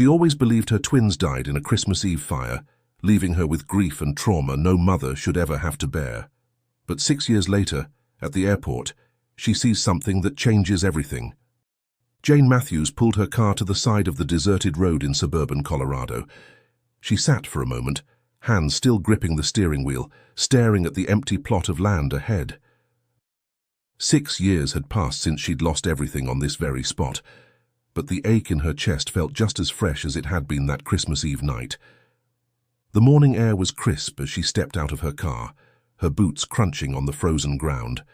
She always believed her twins died in a Christmas Eve fire, leaving her with grief and trauma no mother should ever have to bear. But 6 years later, at the airport, she sees something that changes everything. Jane Matthews pulled her car to the side of the deserted road in suburban Colorado. She sat for a moment, hands still gripping the steering wheel, staring at the empty plot of land ahead. 6 years had passed since she'd lost everything on this very spot, but the ache in her chest felt just as fresh as it had been that Christmas Eve night. The morning air was crisp as she stepped out of her car, her boots crunching on the frozen ground.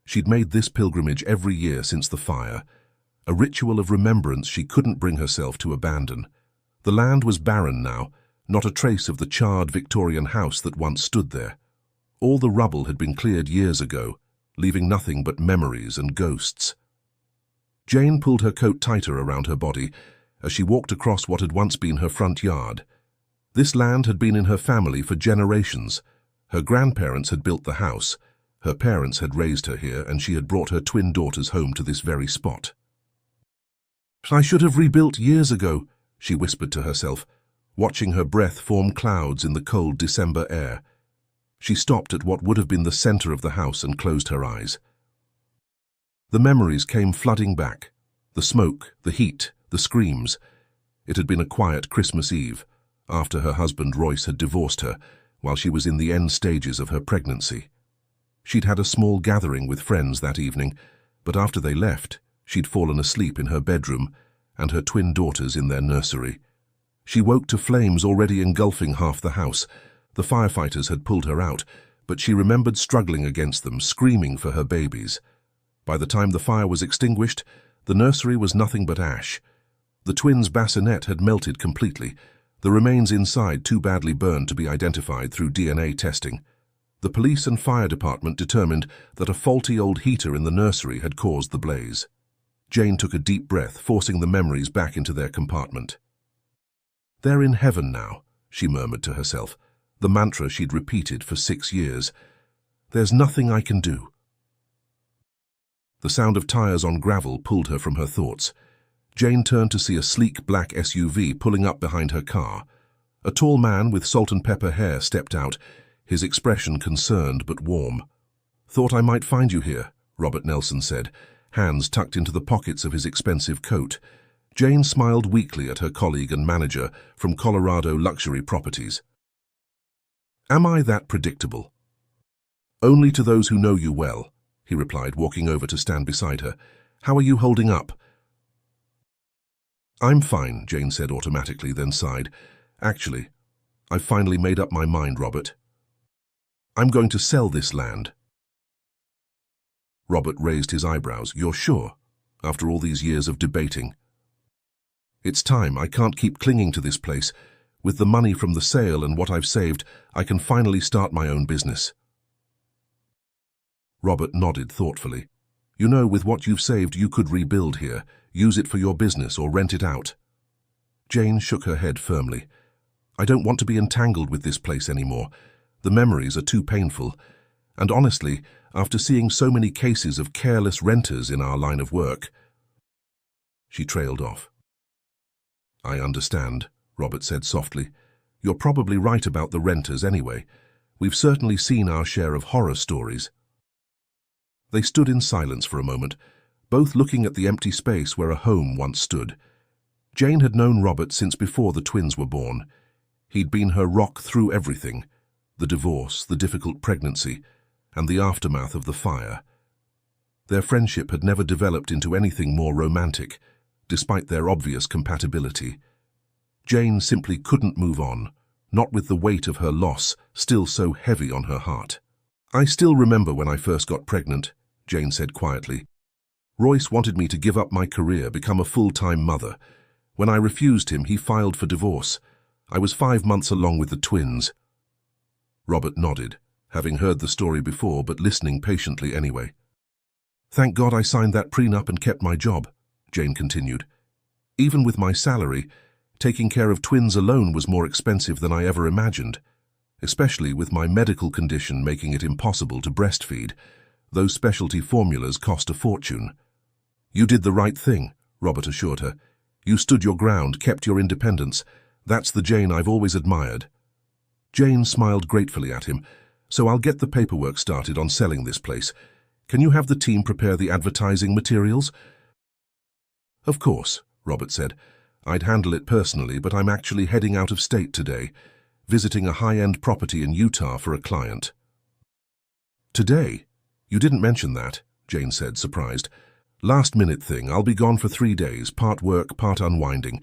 She'd made this pilgrimage every year since the fire, a ritual of remembrance she couldn't bring herself to abandon. The land was barren now, not a trace of the charred Victorian house that once stood there. All the rubble had been cleared years ago, leaving nothing but memories and ghosts. Jane pulled her coat tighter around her body as she walked across what had once been her front yard. This land had been in her family for generations. Her grandparents had built the house, her parents had raised her here, and she had brought her twin daughters home to this very spot. "I should have rebuilt years ago," she whispered to herself, watching her breath form clouds in the cold December air. She stopped at what would have been the center of the house and closed her eyes. The memories came flooding back. The smoke, the heat, the screams. It had been a quiet Christmas Eve, after her husband Royce had divorced her, while she was in the end stages of her pregnancy. She'd had a small gathering with friends that evening, but after they left, she'd fallen asleep in her bedroom and her twin daughters in their nursery. She woke to flames already engulfing half the house. The firefighters had pulled her out, but she remembered struggling against them, screaming for her babies. By the time the fire was extinguished, the nursery was nothing but ash. The twins' bassinet had melted completely, the remains inside too badly burned to be identified through DNA testing. The police and fire department determined that a faulty old heater in the nursery had caused the blaze. Jane took a deep breath, forcing the memories back into their compartment. "They're in heaven now," she murmured to herself, the mantra she'd repeated for 6 years. "There's nothing I can do." The sound of tires on gravel pulled her from her thoughts. Jane turned to see a sleek black SUV pulling up behind her car. A tall man with salt and pepper hair stepped out, his expression concerned but warm. "Thought I might find you here," Robert Nelson said, hands tucked into the pockets of his expensive coat. Jane smiled weakly at her colleague and manager from Colorado Luxury Properties. "Am I that predictable?" "Only to those who know you well," he replied, walking over to stand beside her. "How are you holding up?" "I'm fine," Jane said automatically, then sighed. "Actually, I've finally made up my mind, Robert. I'm going to sell this land." Robert raised his eyebrows. "You're sure? After all these years of debating?" "It's time. I can't keep clinging to this place. With the money from the sale and what I've saved, I can finally start my own business." Robert nodded thoughtfully. "You know, with what you've saved, you could rebuild here, use it for your business or rent it out." Jane shook her head firmly. "I don't want to be entangled with this place anymore. The memories are too painful. And honestly, after seeing so many cases of careless renters in our line of work..." She trailed off. "I understand," Robert said softly. "You're probably right about the renters anyway. We've certainly seen our share of horror stories." They stood in silence for a moment, both looking at the empty space where a home once stood. Jane had known Robert since before the twins were born. He'd been her rock through everything: the divorce, the difficult pregnancy, and the aftermath of the fire. Their friendship had never developed into anything more romantic, despite their obvious compatibility. Jane simply couldn't move on, not with the weight of her loss still so heavy on her heart. "I still remember when I first got pregnant," Jane said quietly. "Royce wanted me to give up my career, become a full-time mother. When I refused him, he filed for divorce. I was 5 months along with the twins." Robert nodded, having heard the story before but listening patiently anyway. "Thank God I signed that prenup and kept my job," Jane continued. "Even with my salary, taking care of twins alone was more expensive than I ever imagined, especially with my medical condition making it impossible to breastfeed. Those specialty formulas cost a fortune." "You did the right thing," Robert assured her. You stood your ground, kept your independence. That's the Jane I've always admired." Jane smiled gratefully at him. "So I'll get the paperwork started on selling this place. Can you have the team prepare the advertising materials?" "Of course," Robert said. "I'd handle it personally, but I'm actually heading out of state today, visiting a high-end property in Utah for a client." "Today? You didn't mention that," Jane said, surprised. "Last-minute thing. I'll be gone for 3 days, part work, part unwinding.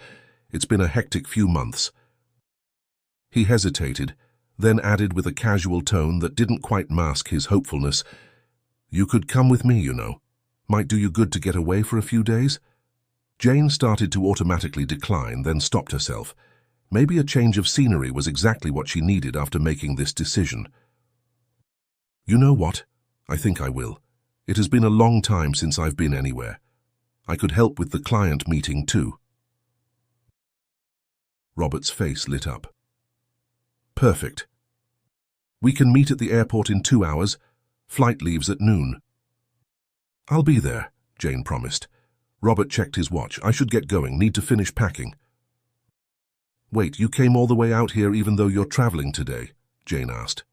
It's been a hectic few months." He hesitated, then added with a casual tone that didn't quite mask his hopefulness, "You could come with me, you know. Might do you good to get away for a few days." Jane started to automatically decline, then stopped herself. Maybe a change of scenery was exactly what she needed after making this decision. "You know what? I think I will. It has been a long time since I've been anywhere. I could help with the client meeting too." Robert's face lit up. "Perfect. We can meet at the airport in 2 hours. Flight leaves at noon." "I'll be there," Jane promised. Robert checked his watch. "I should get going. Need to finish packing." "Wait, you came all the way out here even though you're traveling today?" Jane asked.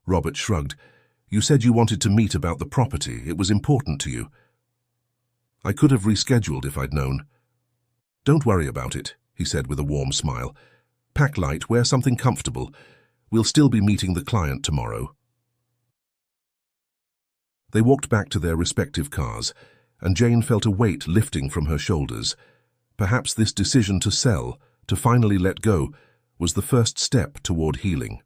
Robert shrugged. "You said you wanted to meet about the property. It was important to you." "I could have rescheduled if I'd known." "Don't worry about it," he said with a warm smile. "Pack light, wear something comfortable. We'll still be meeting the client tomorrow." They walked back to their respective cars, and Jane felt a weight lifting from her shoulders. Perhaps this decision to sell, to finally let go, was the first step toward healing.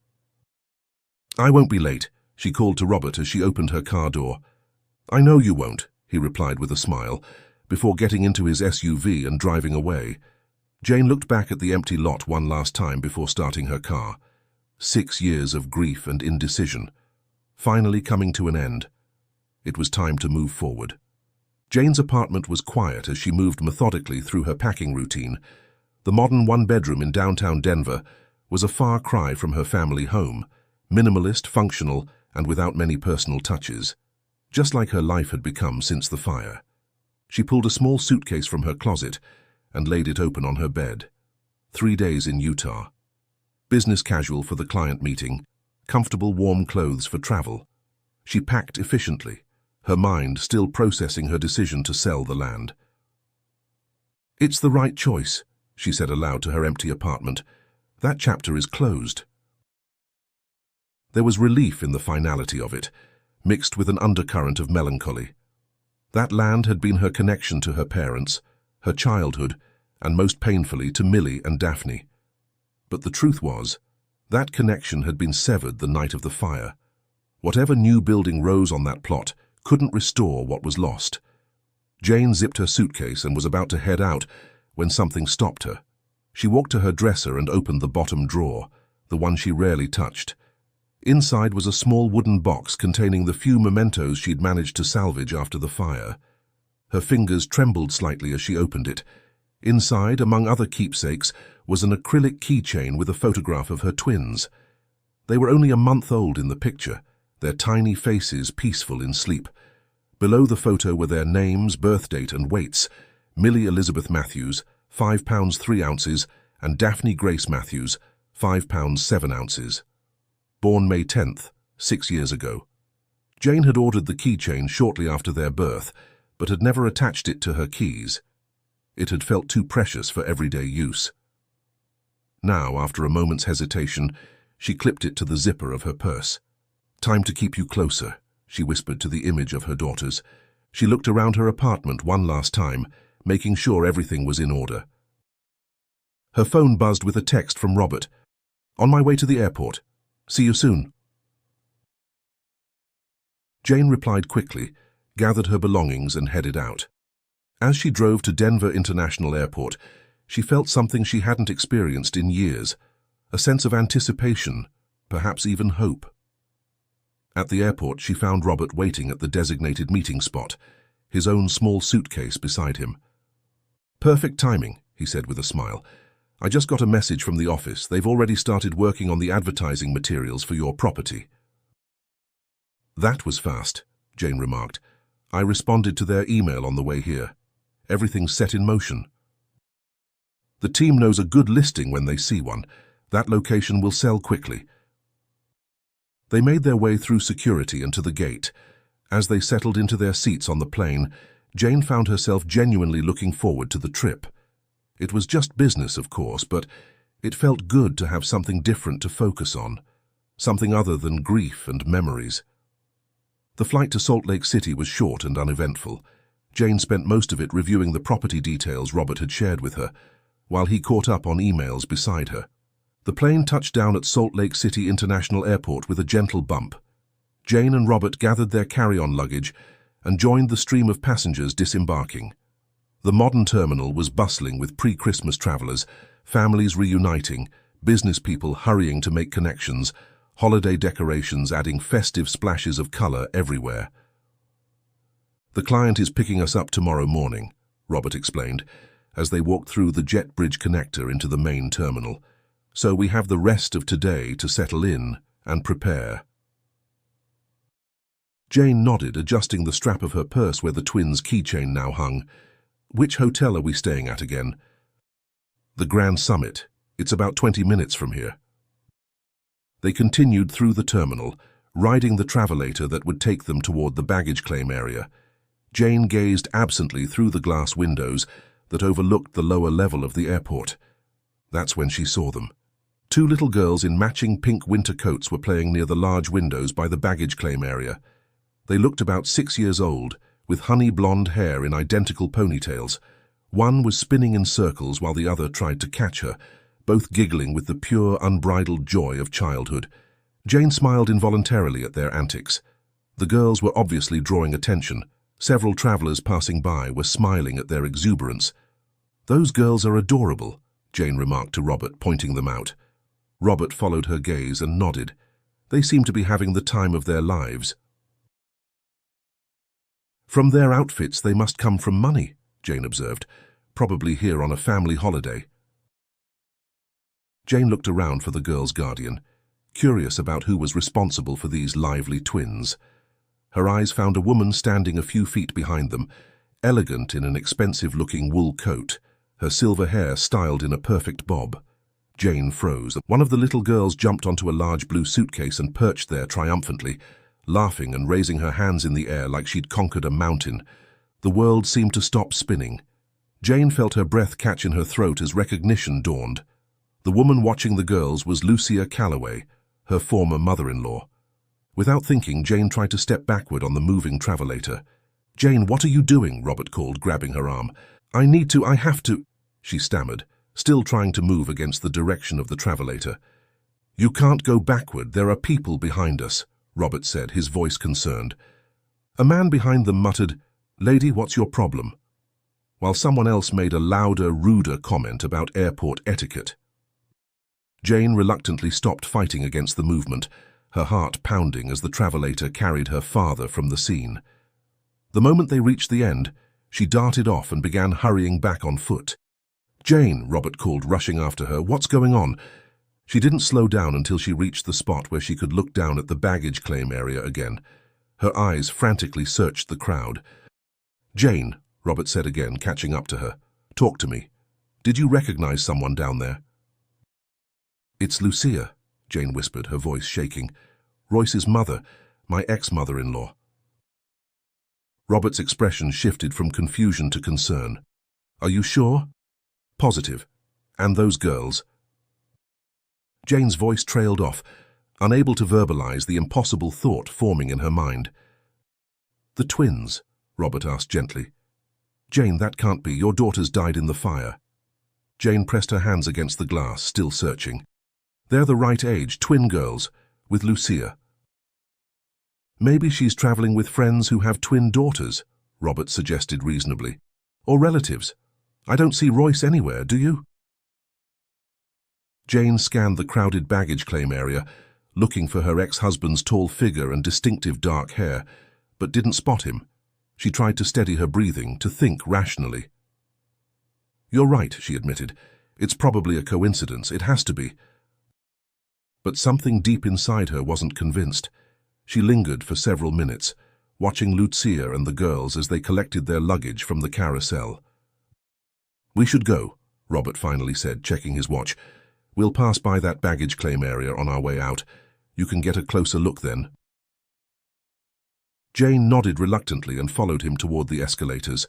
"I won't be late," she called to Robert as she opened her car door. "I know you won't," he replied with a smile, before getting into his SUV and driving away. Jane looked back at the empty lot one last time before starting her car. 6 years of grief and indecision, finally coming to an end. It was time to move forward. Jane's apartment was quiet as she moved methodically through her packing routine. The modern one-bedroom in downtown Denver was a far cry from her family home, minimalist, functional, and without many personal touches, just like her life had become since the fire. She pulled a small suitcase from her closet and laid it open on her bed. 3 days in Utah. Business casual for the client meeting, comfortable warm clothes for travel. She packed efficiently, her mind still processing her decision to sell the land. "It's the right choice," she said aloud to her empty apartment. "That chapter is closed." There was relief in the finality of it, mixed with an undercurrent of melancholy. That land had been her connection to her parents, her childhood, and most painfully to Millie and Daphne. But the truth was, that connection had been severed the night of the fire. Whatever new building rose on that plot couldn't restore what was lost. Jane zipped her suitcase and was about to head out when something stopped her. She walked to her dresser and opened the bottom drawer, the one she rarely touched. Inside was a small wooden box containing the few mementos she'd managed to salvage after the fire. Her fingers trembled slightly as she opened it. Inside, among other keepsakes, was an acrylic keychain with a photograph of her twins. They were only a month old in the picture, their tiny faces peaceful in sleep. Below the photo were their names, birth date, and weights: Millie Elizabeth Matthews, 5 pounds 3 ounces, and Daphne Grace Matthews, 5 pounds 7 ounces. Born May 10th, 6 years ago. Jane had ordered the keychain shortly after their birth, but had never attached it to her keys. It had felt too precious for everyday use. Now, after a moment's hesitation, she clipped it to the zipper of her purse. "Time to keep you closer," she whispered to the image of her daughters. She looked around her apartment one last time, making sure everything was in order. Her phone buzzed with a text from Robert. "On my way to the airport. See you soon." Jane replied quickly, gathered her belongings and headed out. As she drove to Denver International Airport, she felt something she hadn't experienced in years, a sense of anticipation, perhaps even hope. At the airport, she found Robert waiting at the designated meeting spot, his own small suitcase beside him. "Perfect timing," he said with a smile. "I just got a message from the office. They've already started working on the advertising materials for your property." "That was fast," Jane remarked. "I responded to their email on the way here. Everything's set in motion." The team knows a good listing when they see one. That location will sell quickly. They made their way through security and to the gate. As they settled into their seats on the plane, Jane found herself genuinely looking forward to the trip. It was just business, of course, but it felt good to have something different to focus on, something other than grief and memories. The flight to Salt Lake City was short and uneventful. Jane spent most of it reviewing the property details Robert had shared with her, while he caught up on emails beside her. The plane touched down at Salt Lake City International Airport with a gentle bump. Jane and Robert gathered their carry-on luggage and joined the stream of passengers disembarking. The modern terminal was bustling with pre-Christmas travelers, families reuniting, business people hurrying to make connections, holiday decorations adding festive splashes of color everywhere. "The client is picking us up tomorrow morning," Robert explained, as they walked through the jet bridge connector into the main terminal. "So we have the rest of today to settle in and prepare." Jane nodded, adjusting the strap of her purse where the twins' keychain now hung. "Which hotel are we staying at again?" "The Grand Summit. It's about 20 minutes from here." They continued through the terminal, riding the travelator that would take them toward the baggage claim area. Jane gazed absently through the glass windows that overlooked the lower level of the airport. That's when she saw them. Two little girls in matching pink winter coats were playing near the large windows by the baggage claim area. They looked about 6 years old, with honey blonde hair in identical ponytails. One was spinning in circles while the other tried to catch her, both giggling with the pure, unbridled joy of childhood. Jane smiled involuntarily at their antics. The girls were obviously drawing attention. Several travelers passing by were smiling at their exuberance. "Those girls are adorable," Jane remarked to Robert, pointing them out. Robert followed her gaze and nodded. They seemed to be having the time of their lives. "From their outfits, they must come from money," Jane observed. "Probably here on a family holiday." Jane looked around for the girl's guardian, curious about who was responsible for these lively twins. Her eyes found a woman standing a few feet behind them, elegant in an expensive-looking wool coat, her silver hair styled in a perfect bob. Jane froze. One of the little girls jumped onto a large blue suitcase and perched there triumphantly, laughing and raising her hands in the air like she'd conquered a mountain. The world seemed to stop spinning. Jane felt her breath catch in her throat as recognition dawned. The woman watching the girls was Lucia Calloway, her former mother-in-law. Without thinking, Jane tried to step backward on the moving travelator. "Jane, what are you doing?" Robert called, grabbing her arm. I have to," she stammered, still trying to move against the direction of the travelator. "You can't go backward, there are people behind us," Robert said, his voice concerned. A man behind them muttered, "Lady, what's your problem?" while someone else made a louder, ruder comment about airport etiquette. Jane reluctantly stopped fighting against the movement, her heart pounding as the travelator carried her farther from the scene. The moment they reached the end, she darted off and began hurrying back on foot. "Jane," Robert called, rushing after her, "what's going on?" She didn't slow down until she reached the spot where she could look down at the baggage claim area again. Her eyes frantically searched the crowd. "Jane," Robert said again, catching up to her, "talk to me. Did you recognize someone down there?" "It's Lucia," Jane whispered, her voice shaking. "Royce's mother, my ex-mother-in-law." Robert's expression shifted from confusion to concern. "Are you sure?" "Positive. And those girls?" Jane's voice trailed off, unable to verbalize the impossible thought forming in her mind. "The twins?" Robert asked gently. "Jane, that can't be. Your daughters died in the fire." Jane pressed her hands against the glass, still searching. "They're the right age, twin girls, with Lucia." "Maybe she's traveling with friends who have twin daughters," Robert suggested reasonably. "Or relatives. I don't see Royce anywhere, do you?" Jane scanned the crowded baggage claim area, looking for her ex-husband's tall figure and distinctive dark hair, but didn't spot him. She tried to steady her breathing, to think rationally. "You're right," she admitted. "It's probably a coincidence. It has to be." But something deep inside her wasn't convinced. She lingered for several minutes, watching Lucia and the girls as they collected their luggage from the carousel. "We should go," Robert finally said, checking his watch. "We'll pass by that baggage claim area on our way out. You can get a closer look then." Jane nodded reluctantly and followed him toward the escalators.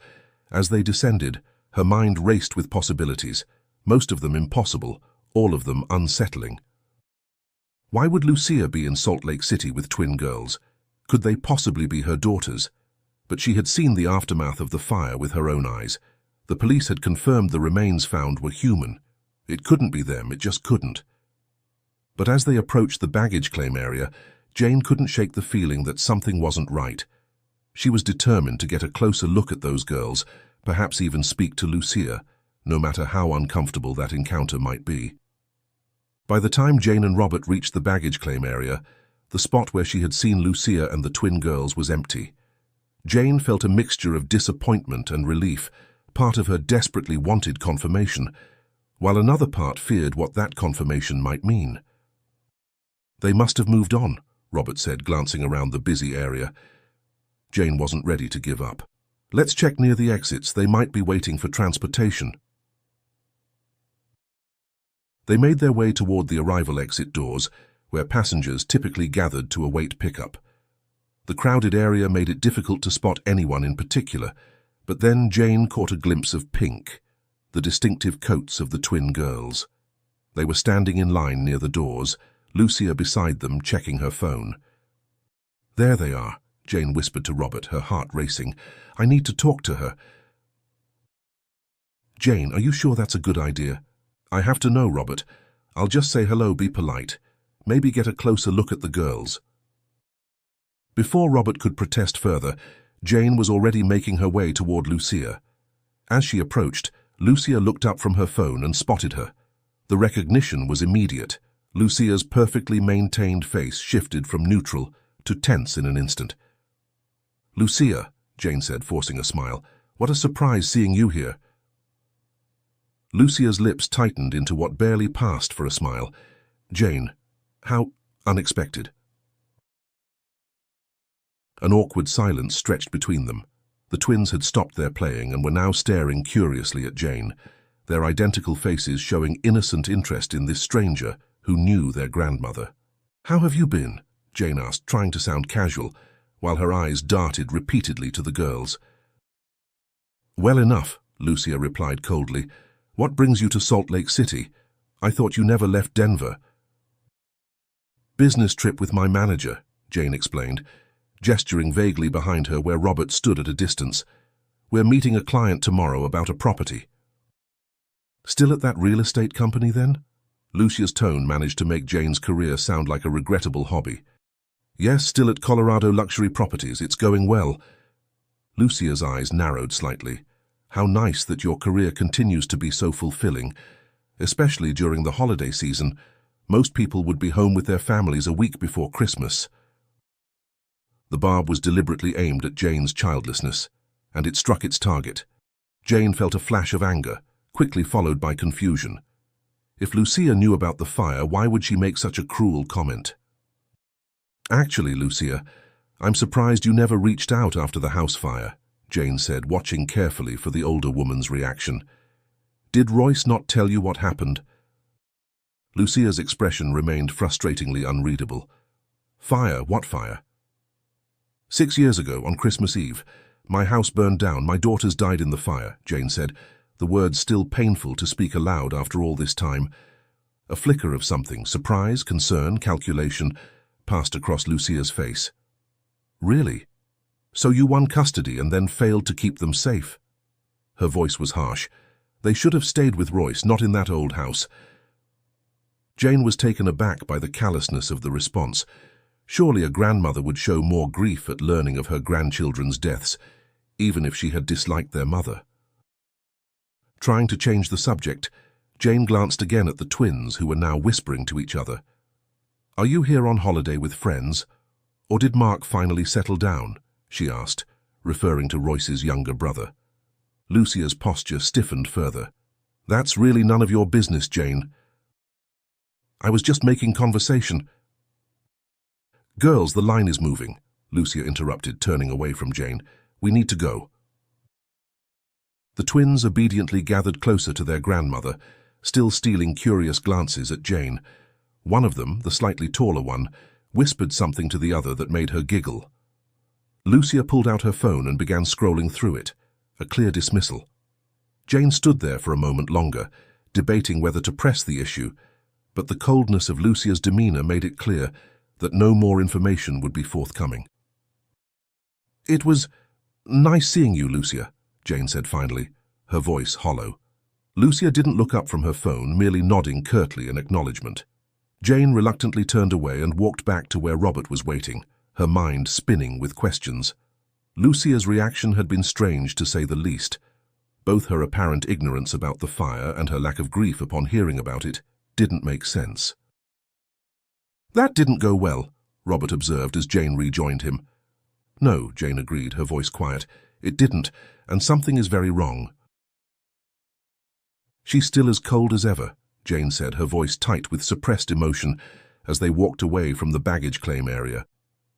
As they descended, her mind raced with possibilities, most of them impossible, all of them unsettling. Why would Lucia be in Salt Lake City with twin girls? Could they possibly be her daughters? But she had seen the aftermath of the fire with her own eyes. The police had confirmed the remains found were human. It couldn't be them, it just couldn't. But as they approached the baggage claim area, Jane couldn't shake the feeling that something wasn't right. She was determined to get a closer look at those girls, perhaps even speak to Lucia, no matter how uncomfortable that encounter might be. By the time Jane and Robert reached the baggage claim area, the spot where she had seen Lucia and the twin girls was empty. Jane felt a mixture of disappointment and relief. Part of her desperately wanted confirmation, while another part feared what that confirmation might mean. "They must have moved on," Robert said, glancing around the busy area. Jane wasn't ready to give up. "Let's check near the exits. They might be waiting for transportation." They made their way toward the arrival exit doors, where passengers typically gathered to await pickup. The crowded area made it difficult to spot anyone in particular, but then Jane caught a glimpse of pink, the distinctive coats of the twin girls. They were standing in line near the doors, Lucia beside them checking her phone. "There they are," Jane whispered to Robert, her heart racing. "I need to talk to her." "Jane, are you sure that's a good idea?" "I have to know, Robert. I'll just say hello, be polite. Maybe get a closer look at the girls." Before Robert could protest further, Jane was already making her way toward Lucia. As she approached, Lucia looked up from her phone and spotted her. The recognition was immediate. Lucia's perfectly maintained face shifted from neutral to tense in an instant. "Lucia," Jane said, forcing a smile, "what a surprise seeing you here." Lucia's lips tightened into what barely passed for a smile. "Jane, how unexpected." An awkward silence stretched between them. The twins had stopped their playing and were now staring curiously at Jane, their identical faces showing innocent interest in this stranger who knew their grandmother. "How have you been?" Jane asked, trying to sound casual, while her eyes darted repeatedly to the girls. "Well enough," Lucia replied coldly. "What brings you to Salt Lake City? I thought you never left Denver." "Business trip with my manager," Jane explained, gesturing vaguely behind her where Robert stood at a distance. "We're meeting a client tomorrow about a property." "Still at that real estate company, then?" Lucia's tone managed to make Jane's career sound like a regrettable hobby. "Yes, still at Colorado Luxury Properties. It's going well." Lucia's eyes narrowed slightly. "How nice that your career continues to be so fulfilling, especially during the holiday season. Most people would be home with their families a week before Christmas." The barb was deliberately aimed at Jane's childlessness, and it struck its target. Jane felt a flash of anger, quickly followed by confusion. If Lucia knew about the fire, why would she make such a cruel comment? "Actually, Lucia, I'm surprised you never reached out after the house fire," Jane said, watching carefully for the older woman's reaction. "Did Royce not tell you what happened?" Lucia's expression remained frustratingly unreadable. "Fire? What fire?" "6 years ago, on Christmas Eve, my house burned down. My daughters died in the fire," Jane said, the words still painful to speak aloud after all this time. A flicker of something, surprise, concern, calculation, passed across Lucia's face. "Really? So you won custody and then failed to keep them safe?" Her voice was harsh. "They should have stayed with Royce, not in that old house." Jane was taken aback by the callousness of the response. Surely a grandmother would show more grief at learning of her grandchildren's deaths, even if she had disliked their mother. Trying to change the subject, Jane glanced again at the twins, who were now whispering to each other. "Are you here on holiday with friends? Or did Mark finally settle down?" she asked, referring to Royce's younger brother. Lucia's posture stiffened further. "That's really none of your business, Jane. I was just making conversation." "Girls, the line is moving," Lucia interrupted, turning away from Jane. "We need to go." The twins obediently gathered closer to their grandmother, still stealing curious glances at Jane. One of them, the slightly taller one, whispered something to the other that made her giggle. Lucia pulled out her phone and began scrolling through it, a clear dismissal. Jane stood there for a moment longer, debating whether to press the issue, but the coldness of Lucia's demeanor made it clear that no more information would be forthcoming. "It was nice seeing you, Lucia," Jane said finally, her voice hollow. Lucia didn't look up from her phone, merely nodding curtly in acknowledgement. Jane reluctantly turned away and walked back to where Robert was waiting, her mind spinning with questions. Lucia's reaction had been strange, to say the least. Both her apparent ignorance about the fire and her lack of grief upon hearing about it didn't make sense. "That didn't go well," Robert observed as Jane rejoined him. "No," Jane agreed, her voice quiet. "It didn't, and something is very wrong." "She's still as cold as ever," Jane said, her voice tight with suppressed emotion, as they walked away from the baggage claim area.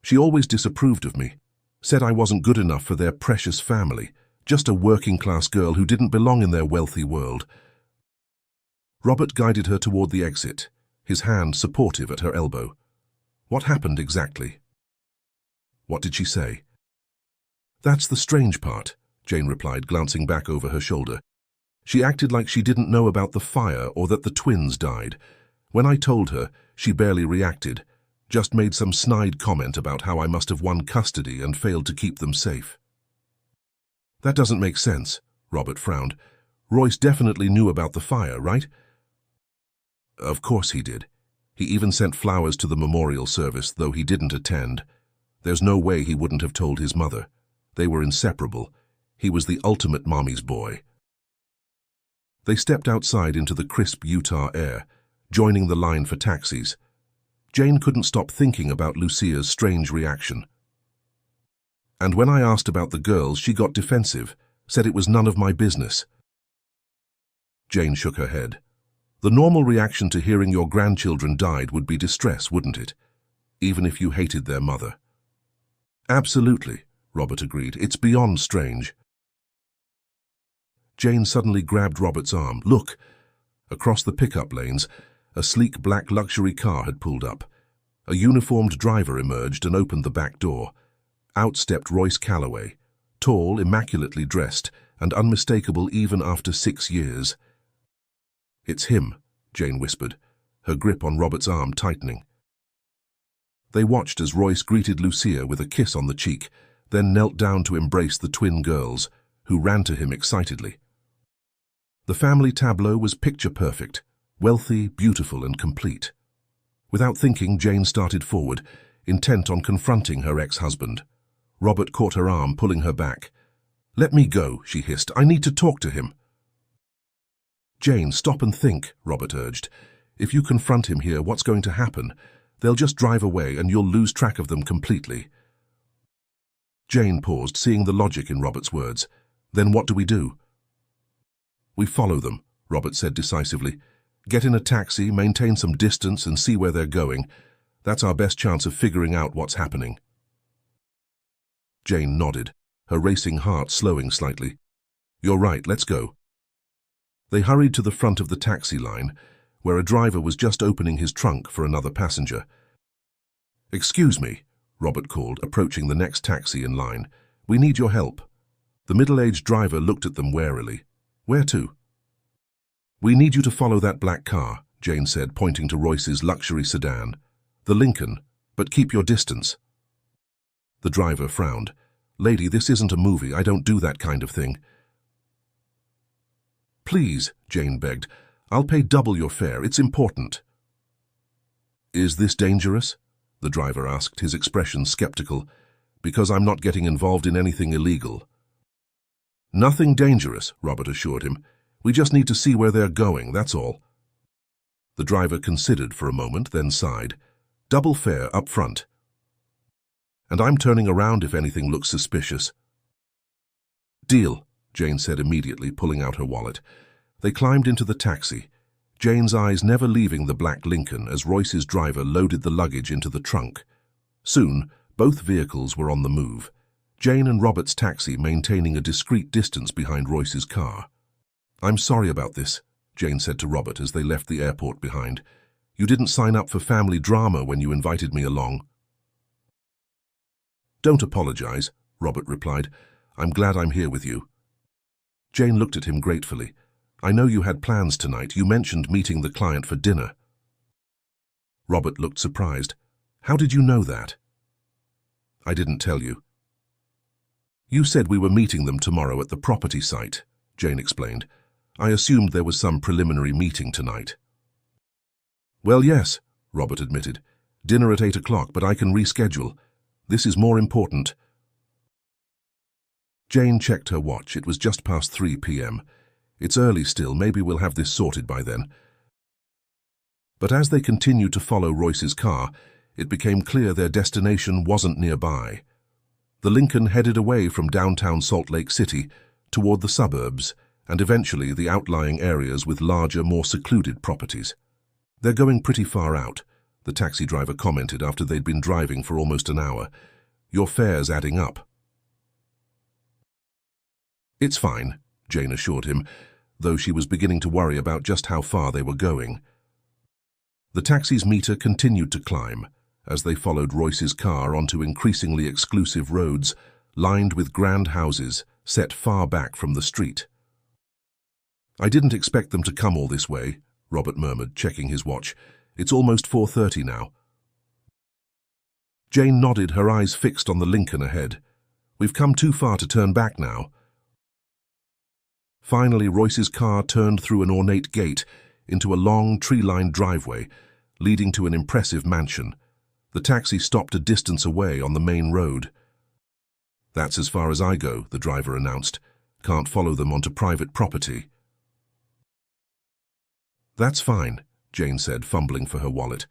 "She always disapproved of me, said I wasn't good enough for their precious family, just a working-class girl who didn't belong in their wealthy world." Robert guided her toward the exit, his hand supportive at her elbow. "What happened exactly?" "What did she say?" "That's the strange part," Jane replied, glancing back over her shoulder. "She acted like she didn't know about the fire or that the twins died. When I told her, she barely reacted, just made some snide comment about how I must have won custody and failed to keep them safe." "That doesn't make sense," Robert frowned. "Royce definitely knew about the fire, right?" "Of course he did. He even sent flowers to the memorial service, though he didn't attend. There's no way he wouldn't have told his mother. They were inseparable. He was the ultimate mommy's boy." They stepped outside into the crisp Utah air, joining the line for taxis. Jane couldn't stop thinking about Lucia's strange reaction. "And when I asked about the girls, she got defensive, said it was none of my business." Jane shook her head. "The normal reaction to hearing your grandchildren died would be distress, wouldn't it? Even if you hated their mother." "Absolutely," Robert agreed. "It's beyond strange." Jane suddenly grabbed Robert's arm. "Look!" Across the pickup lanes, a sleek black luxury car had pulled up. A uniformed driver emerged and opened the back door. Out stepped Royce Calloway, tall, immaculately dressed, and unmistakable even after 6 years. "It's him," Jane whispered, her grip on Robert's arm tightening. They watched as Royce greeted Lucia with a kiss on the cheek, then knelt down to embrace the twin girls, who ran to him excitedly. The family tableau was picture-perfect, wealthy, beautiful, and complete. Without thinking, Jane started forward, intent on confronting her ex-husband. Robert caught her arm, pulling her back. "Let me go," she hissed. "I need to talk to him." "Jane, stop and think," Robert urged. "If you confront him here, what's going to happen? They'll just drive away and you'll lose track of them completely." Jane paused, seeing the logic in Robert's words. "Then what do we do?" "We follow them," Robert said decisively. "Get in a taxi, maintain some distance, and see where they're going. That's our best chance of figuring out what's happening." Jane nodded, her racing heart slowing slightly. "You're right, let's go." They hurried to the front of the taxi line, where a driver was just opening his trunk for another passenger. "Excuse me," Robert called, approaching the next taxi in line. "We need your help." The middle-aged driver looked at them warily. "Where to?" "We need you to follow that black car," Jane said, pointing to Royce's luxury sedan. "The Lincoln, but keep your distance." The driver frowned. "Lady, this isn't a movie. I don't do that kind of thing." "Please," Jane begged. "I'll pay double your fare. It's important." "Is this dangerous?" the driver asked, his expression skeptical. "Because I'm not getting involved in anything illegal." "Nothing dangerous," Robert assured him. "We just need to see where they're going, that's all." The driver considered for a moment, then sighed. "Double fare up front. And I'm turning around if anything looks suspicious." "Deal," Jane said immediately, pulling out her wallet. They climbed into the taxi, Jane's eyes never leaving the black Lincoln as Royce's driver loaded the luggage into the trunk. Soon, both vehicles were on the move. Jane and Robert's taxi maintaining a discreet distance behind Royce's car. "I'm sorry about this," Jane said to Robert as they left the airport behind. "You didn't sign up for family drama when you invited me along." "Don't apologize," Robert replied. "I'm glad I'm here with you." Jane looked at him gratefully. "I know you had plans tonight. You mentioned meeting the client for dinner." Robert looked surprised. "How did you know that?" "I didn't tell you." "You said we were meeting them tomorrow at the property site," Jane explained. "I assumed there was some preliminary meeting tonight." "Well, yes," Robert admitted. "Dinner at 8 o'clock, but I can reschedule. This is more important." Jane checked her watch. It was just past 3 p.m. "It's early still. Maybe we'll have this sorted by then." But as they continued to follow Royce's car, it became clear their destination wasn't nearby. The Lincoln headed away from downtown Salt Lake City toward the suburbs and eventually the outlying areas with larger, more secluded properties. "They're going pretty far out," the taxi driver commented after they'd been driving for almost an hour. "Your fare's adding up." "It's fine," Jane assured him, though she was beginning to worry about just how far they were going. The taxi's meter continued to climb as they followed Royce's car onto increasingly exclusive roads lined with grand houses set far back from the street. "I didn't expect them to come all this way," Robert murmured, checking his watch. "It's almost 4:30 now." Jane nodded, her eyes fixed on the Lincoln ahead. "We've come too far to turn back now." Finally, Royce's car turned through an ornate gate into a long, tree-lined driveway leading to an impressive mansion. The taxi stopped a distance away on the main road. "That's as far as I go," the driver announced. "Can't follow them onto private property." "That's fine," Jane said, fumbling for her wallet.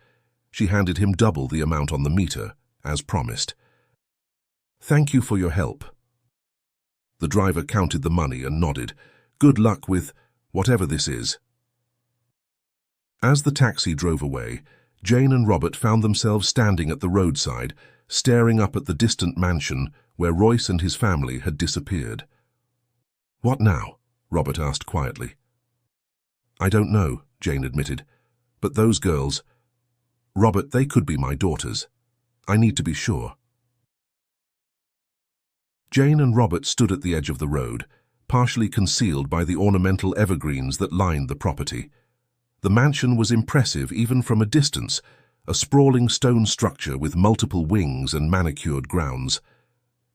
She handed him double the amount on the meter, as promised. "Thank you for your help." The driver counted the money and nodded. "Good luck with whatever this is." As the taxi drove away, Jane and Robert found themselves standing at the roadside, staring up at the distant mansion where Royce and his family had disappeared. "What now?" Robert asked quietly. "I don't know," Jane admitted. "But those girls... Robert, they could be my daughters. I need to be sure." Jane and Robert stood at the edge of the road, partially concealed by the ornamental evergreens that lined the property. The mansion was impressive even from a distance, a sprawling stone structure with multiple wings and manicured grounds.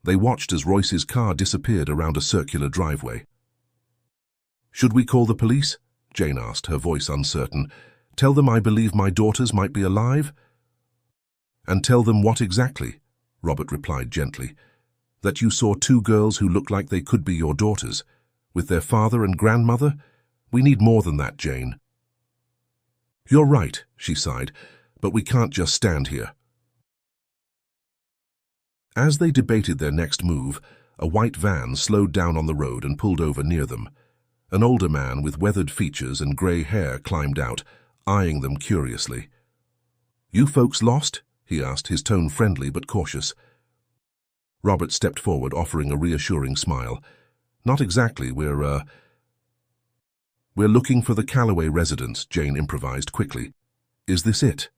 They watched as Royce's car disappeared around a circular driveway. "Should we call the police?" Jane asked, her voice uncertain. "Tell them I believe my daughters might be alive?" "And tell them what exactly?" Robert replied gently. "That you saw two girls who looked like they could be your daughters, with their father and grandmother? We need more than that, Jane." "You're right," she sighed, "but we can't just stand here." As they debated their next move, a white van slowed down on the road and pulled over near them. An older man with weathered features and grey hair climbed out, eyeing them curiously. "You folks lost?" he asked, his tone friendly but cautious. Robert stepped forward, offering a reassuring smile. "Not exactly. We're looking for the Calloway residence," Jane improvised quickly. "Is this it?"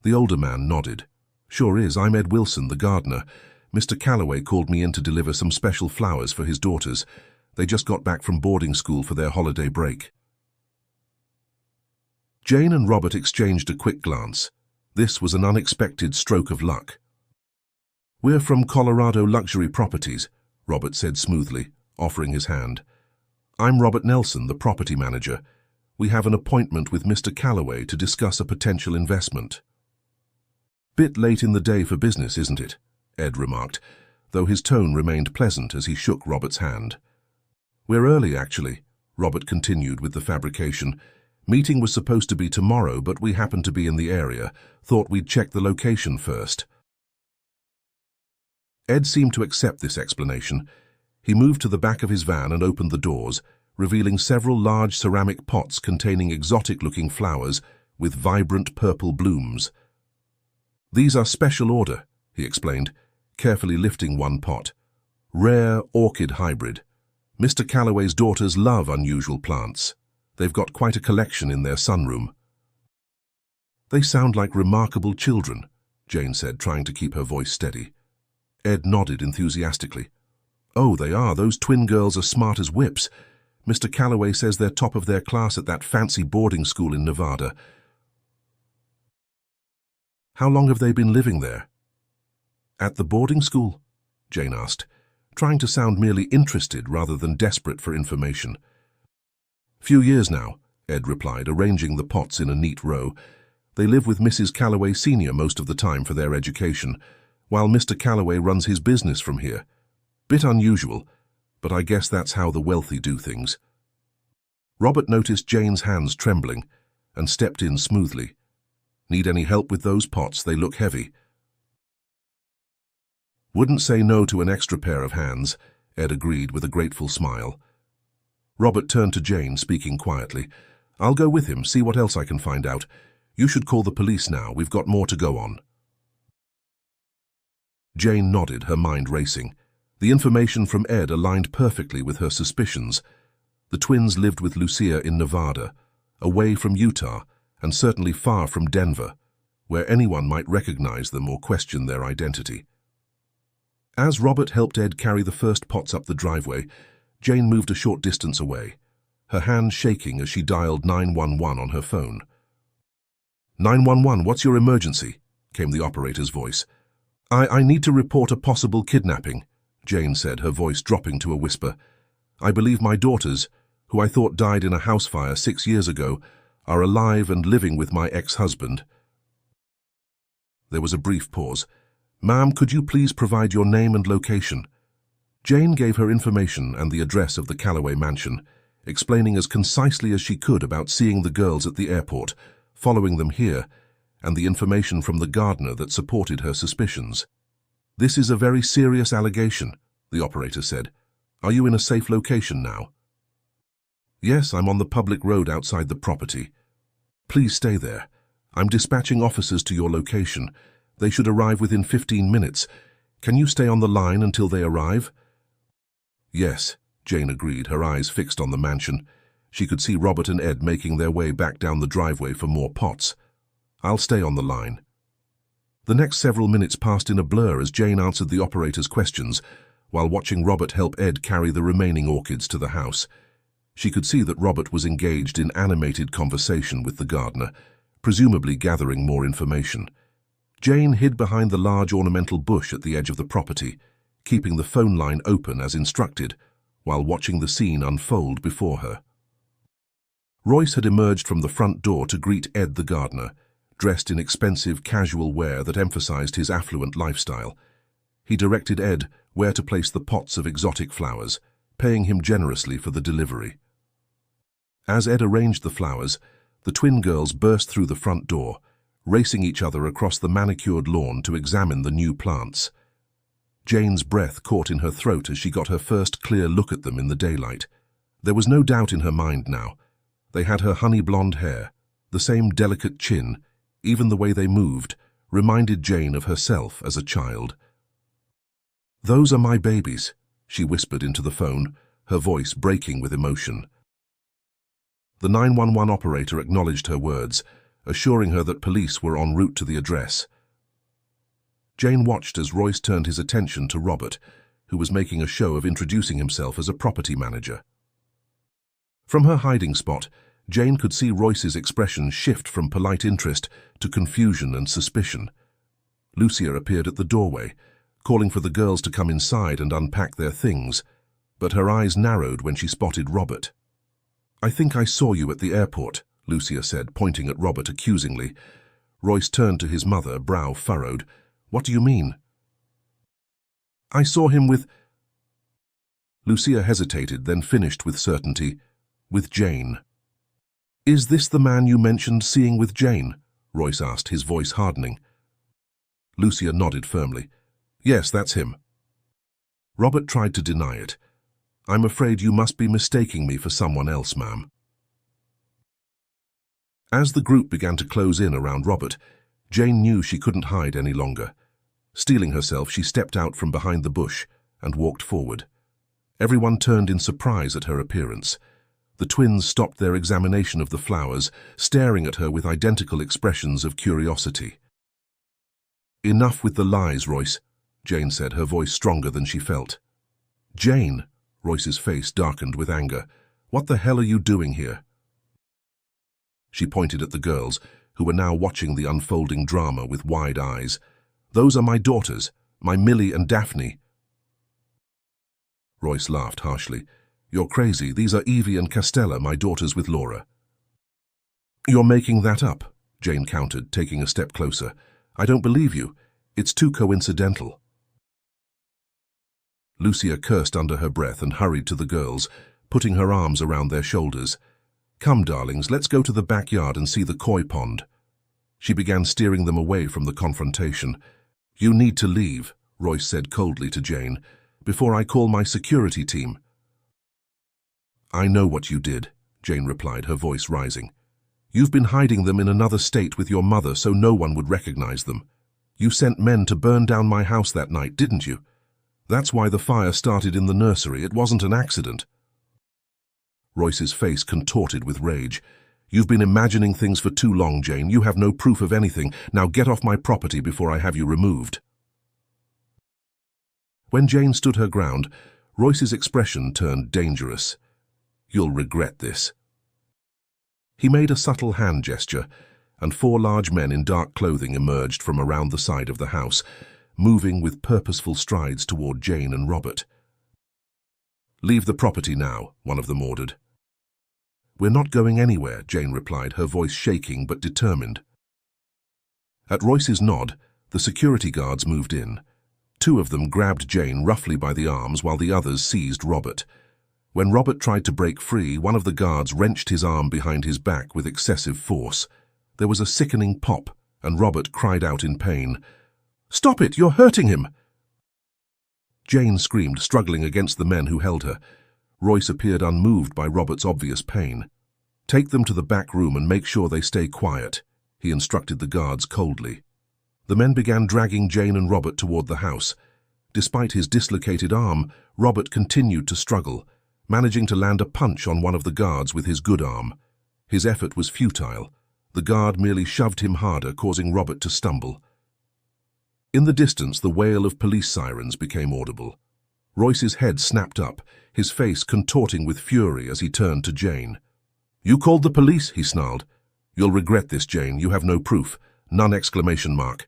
The older man nodded. "Sure is. I'm Ed Wilson, the gardener. Mr. Calloway called me in to deliver some special flowers for his daughters. They just got back from boarding school for their holiday break." Jane and Robert exchanged a quick glance. This was an unexpected stroke of luck. "We're from Colorado Luxury Properties," Robert said smoothly, offering his hand. "I'm Robert Nelson, the property manager. We have an appointment with Mr. Calloway to discuss a potential investment." "Bit late in the day for business, isn't it?" Ed remarked, though his tone remained pleasant as he shook Robert's hand. "We're early, actually," Robert continued with the fabrication. "Meeting was supposed to be tomorrow, but we happened to be in the area. Thought we'd check the location first." Ed seemed to accept this explanation. He moved to the back of his van and opened the doors, revealing several large ceramic pots containing exotic-looking flowers with vibrant purple blooms. "These are special order," he explained, carefully lifting one pot. Rare orchid hybrid. Mr. Calloway's daughters love unusual plants. They've got quite a collection in their sunroom. They sound like remarkable children, Jane said, trying to keep her voice steady. Ed nodded enthusiastically. Oh, they are. Those twin girls are smart as whips. Mr. Calloway says they're top of their class at that fancy boarding school in Nevada. How long have they been living there? At the boarding school? Jane asked, trying to sound merely interested rather than desperate for information. Few years now, Ed replied, arranging the pots in a neat row. They live with Mrs. Calloway Sr. most of the time for their education, while Mr. Calloway runs his business from here. Bit unusual, but I guess that's how the wealthy do things. Robert noticed Jane's hands trembling and stepped in smoothly. Need any help with those pots? They look heavy. Wouldn't say no to an extra pair of hands, Ed agreed with a grateful smile. Robert turned to Jane, speaking quietly. I'll go with him, see what else I can find out. You should call the police now. We've got more to go on. Jane nodded, her mind racing. The information from Ed aligned perfectly with her suspicions. The twins lived with Lucia in Nevada, away from Utah, and certainly far from Denver, where anyone might recognize them or question their identity. As Robert helped Ed carry the first pots up the driveway, Jane moved a short distance away, her hand shaking as she dialed 911 on her phone. 911, what's your emergency? Came the operator's voice. I need to report a possible kidnapping, Jane said, her voice dropping to a whisper. I believe my daughters, who I thought died in a house fire 6 years ago, are alive and living with my ex-husband. There was a brief pause. Ma'am, could you please provide your name and location? Jane gave her information and the address of the Calloway mansion, explaining as concisely as she could about seeing the girls at the airport, following them here, and the information from the gardener that supported her suspicions. This is a very serious allegation, the operator said. Are you in a safe location now? Yes, I'm on the public road outside the property. Please stay there. I'm dispatching officers to your location. They should arrive within 15 minutes. Can you stay on the line until they arrive? Yes, Jane agreed, her eyes fixed on the mansion. She could see Robert and Ed making their way back down the driveway for more pots. I'll stay on the line. The next several minutes passed in a blur as Jane answered the operator's questions, while watching Robert help Ed carry the remaining orchids to the house. She could see that Robert was engaged in animated conversation with the gardener, presumably gathering more information. Jane hid behind the large ornamental bush at the edge of the property, keeping the phone line open as instructed, while watching the scene unfold before her. Royce had emerged from the front door to greet Ed the gardener, dressed in expensive casual wear that emphasized his affluent lifestyle. He directed Ed where to place the pots of exotic flowers, paying him generously for the delivery. As Ed arranged the flowers, the twin girls burst through the front door, racing each other across the manicured lawn to examine the new plants. Jane's breath caught in her throat as she got her first clear look at them in the daylight. There was no doubt in her mind now. They had her honey-blonde hair, the same delicate chin, even the way they moved, reminded Jane of herself as a child. Those are my babies, she whispered into the phone, her voice breaking with emotion. The 911 operator acknowledged her words, assuring her that police were en route to the address. Jane watched as Royce turned his attention to Robert, who was making a show of introducing himself as a property manager. From her hiding spot, Jane could see Royce's expression shift from polite interest to confusion and suspicion. Lucia appeared at the doorway, calling for the girls to come inside and unpack their things, but her eyes narrowed when she spotted Robert. I think I saw you at the airport, Lucia said, pointing at Robert accusingly. Royce turned to his mother, brow furrowed. What do you mean? I saw him with... Lucia hesitated, then finished with certainty. With Jane. Is this the man you mentioned seeing with Jane? Royce asked, his voice hardening. Lucia nodded firmly. Yes, that's him. Robert tried to deny it. I'm afraid you must be mistaking me for someone else, ma'am. As the group began to close in around Robert, Jane knew she couldn't hide any longer. Steeling herself, she stepped out from behind the bush and walked forward. Everyone turned in surprise at her appearance. The twins stopped their examination of the flowers, staring at her with identical expressions of curiosity. "Enough with the lies, Royce," Jane said, her voice stronger than she felt. "Jane," Royce's face darkened with anger, "what the hell are you doing here?" She pointed at the girls, who were now watching the unfolding drama with wide eyes. "Those are my daughters, my Millie and Daphne." Royce laughed harshly. "You're crazy. These are Evie and Castella, my daughters with Laura." "You're making that up," Jane countered, taking a step closer. "I don't believe you. It's too coincidental." Lucia cursed under her breath and hurried to the girls, putting her arms around their shoulders. "Come, darlings, let's go to the backyard and see the koi pond." She began steering them away from the confrontation. "You need to leave," Royce said coldly to Jane, "before I call my security team." "I know what you did," Jane replied, her voice rising. "You've been hiding them in another state with your mother so no one would recognize them. You sent men to burn down my house that night, didn't you? That's why the fire started in the nursery. It wasn't an accident." Royce's face contorted with rage. "You've been imagining things for too long, Jane. You have no proof of anything. Now get off my property before I have you removed." When Jane stood her ground, Royce's expression turned dangerous. "You'll regret this." He made a subtle hand gesture, and 4 large men in dark clothing emerged from around the side of the house, moving with purposeful strides toward Jane and Robert. "Leave the property now," one of them ordered. "We're not going anywhere," Jane replied, her voice shaking but determined. At Royce's nod, the security guards moved in. 2 of them grabbed Jane roughly by the arms while the others seized Robert. When Robert tried to break free, one of the guards wrenched his arm behind his back with excessive force. There was a sickening pop, and Robert cried out in pain. "Stop it! You're hurting him!" Jane screamed, struggling against the men who held her. Royce appeared unmoved by Robert's obvious pain. "Take them to the back room and make sure they stay quiet," he instructed the guards coldly. The men began dragging Jane and Robert toward the house. Despite his dislocated arm, Robert continued to struggle, managing to land a punch on one of the guards with his good arm. His effort was futile. The guard merely shoved him harder, causing Robert to stumble. In the distance, the wail of police sirens became audible. Royce's head snapped up, his face contorting with fury as he turned to Jane. "You called the police?" he snarled. "You'll regret this, Jane. You have no proof. None exclamation mark."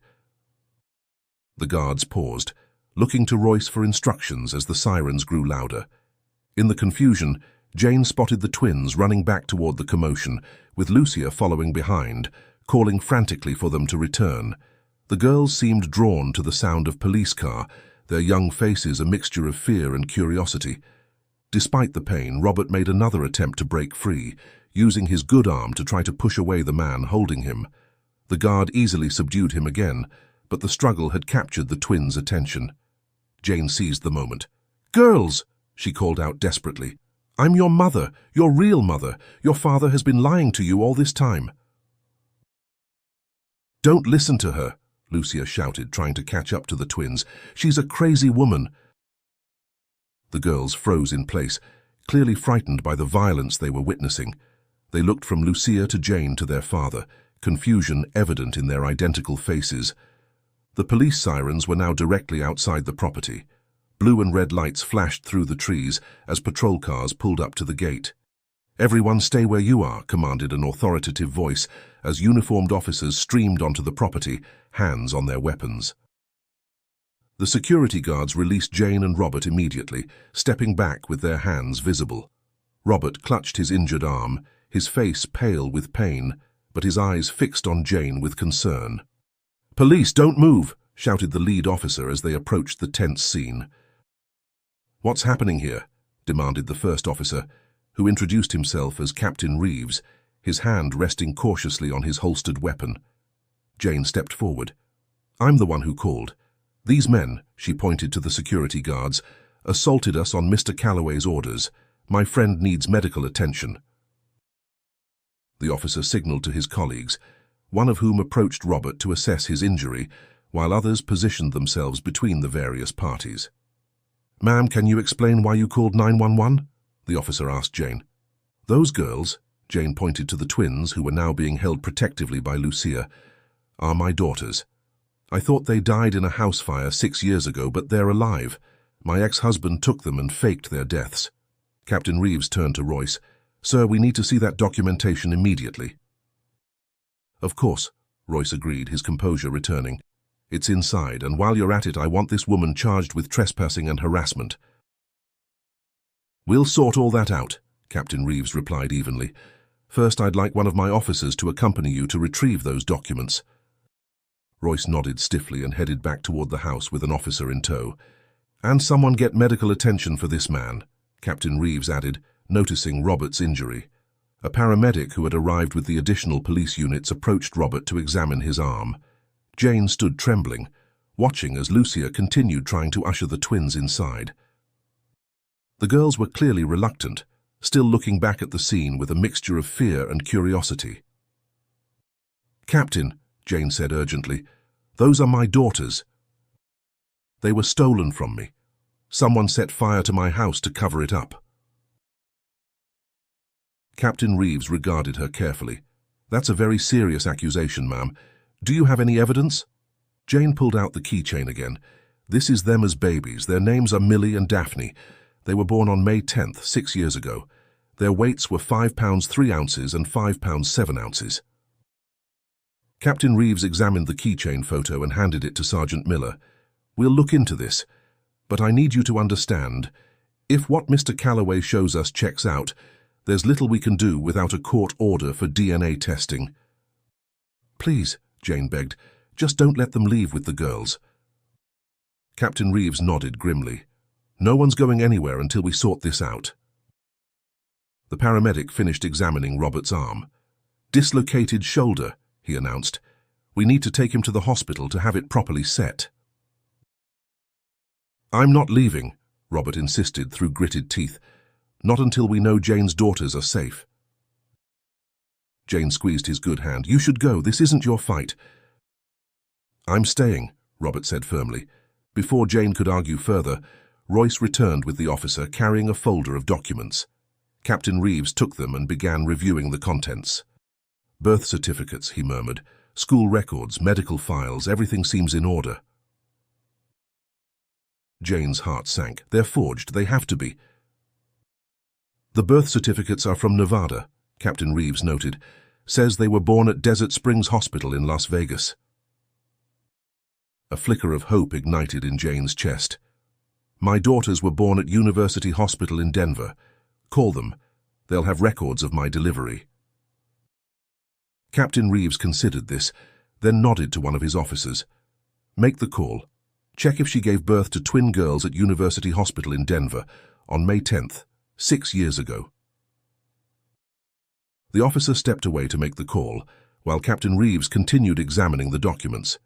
The guards paused, looking to Royce for instructions as the sirens grew louder. In the confusion, Jane spotted the twins running back toward the commotion, with Lucia following behind, calling frantically for them to return. The girls seemed drawn to the sound of police car, their young faces a mixture of fear and curiosity. Despite the pain, Robert made another attempt to break free, using his good arm to try to push away the man holding him. The guard easily subdued him again, but the struggle had captured the twins' attention. Jane seized the moment. "Girls!" she called out desperately. "I'm your mother, your real mother. Your father has been lying to you all this time." "Don't listen to her," Lucia shouted, trying to catch up to the twins. "She's a crazy woman." The girls froze in place, clearly frightened by the violence they were witnessing. They looked from Lucia to Jane to their father, confusion evident in their identical faces. The police sirens were now directly outside the property. Blue and red lights flashed through the trees as patrol cars pulled up to the gate. "Everyone stay where you are," commanded an authoritative voice as uniformed officers streamed onto the property, hands on their weapons. The security guards released Jane and Robert immediately, stepping back with their hands visible. Robert clutched his injured arm, his face pale with pain, but his eyes fixed on Jane with concern. "Police, don't move!" shouted the lead officer as they approached the tense scene. "What's happening here?" demanded the first officer, who introduced himself as Captain Reeves, his hand resting cautiously on his holstered weapon. Jane stepped forward. "I'm the one who called. These men," she pointed to the security guards, "assaulted us on Mr. Calloway's orders. My friend needs medical attention." The officer signaled to his colleagues, one of whom approached Robert to assess his injury, while others positioned themselves between the various parties. "Ma'am, can you explain why you called 911? The officer asked Jane. "Those girls," Jane pointed to the twins who were now being held protectively by Lucia, "are my daughters. I thought they died in a house fire 6 years ago, but they're alive. My ex-husband took them and faked their deaths." Captain Reeves turned to Royce. "Sir, we need to see that documentation immediately." "Of course," Royce agreed, his composure returning. "It's inside, and while you're at it, I want this woman charged with trespassing and harassment." "We'll sort all that out," Captain Reeves replied evenly. "First, I'd like one of my officers to accompany you to retrieve those documents." Royce nodded stiffly and headed back toward the house with an officer in tow. "And someone get medical attention for this man," Captain Reeves added, noticing Robert's injury. A paramedic who had arrived with the additional police units approached Robert to examine his arm. Jane stood trembling, watching as Lucia continued trying to usher the twins inside. The girls were clearly reluctant, still looking back at the scene with a mixture of fear and curiosity. "Captain," Jane said urgently, "those are my daughters. They were stolen from me. Someone set fire to my house to cover it up." Captain Reeves regarded her carefully. "That's a very serious accusation, ma'am. Do you have any evidence?" Jane pulled out the keychain again. "This is them as babies. Their names are Millie and Daphne. They were born on May 10th, 6 years ago. Their weights were 5 pounds 3 ounces and 5 pounds 7 ounces. Captain Reeves examined the keychain photo and handed it to Sergeant Miller. "We'll look into this, but I need you to understand, if what Mr. Calloway shows us checks out, there's little we can do without a court order for DNA testing." "Please," Jane begged, "just don't let them leave with the girls." Captain Reeves nodded grimly. "No one's going anywhere until we sort this out." The paramedic finished examining Robert's arm. "Dislocated shoulder," he announced. "We need to take him to the hospital to have it properly set." "I'm not leaving," Robert insisted through gritted teeth. "Not until we know Jane's daughters are safe." Jane squeezed his good hand. "You should go. This isn't your fight." "I'm staying," Robert said firmly. Before Jane could argue further, Royce returned with the officer carrying a folder of documents. Captain Reeves took them and began reviewing the contents. "Birth certificates," he murmured. "School records, medical files, everything seems in order." Jane's heart sank. "They're forged. They have to be." "The birth certificates are from Nevada," Captain Reeves noted. "Says they were born at Desert Springs Hospital in Las Vegas." A flicker of hope ignited in Jane's chest. "My daughters were born at University Hospital in Denver. Call them. They'll have records of my delivery." Captain Reeves considered this, then nodded to one of his officers. "Make the call. Check if she gave birth to twin girls at University Hospital in Denver on May 10th, 6 years ago." The officer stepped away to make the call, while Captain Reeves continued examining the documents.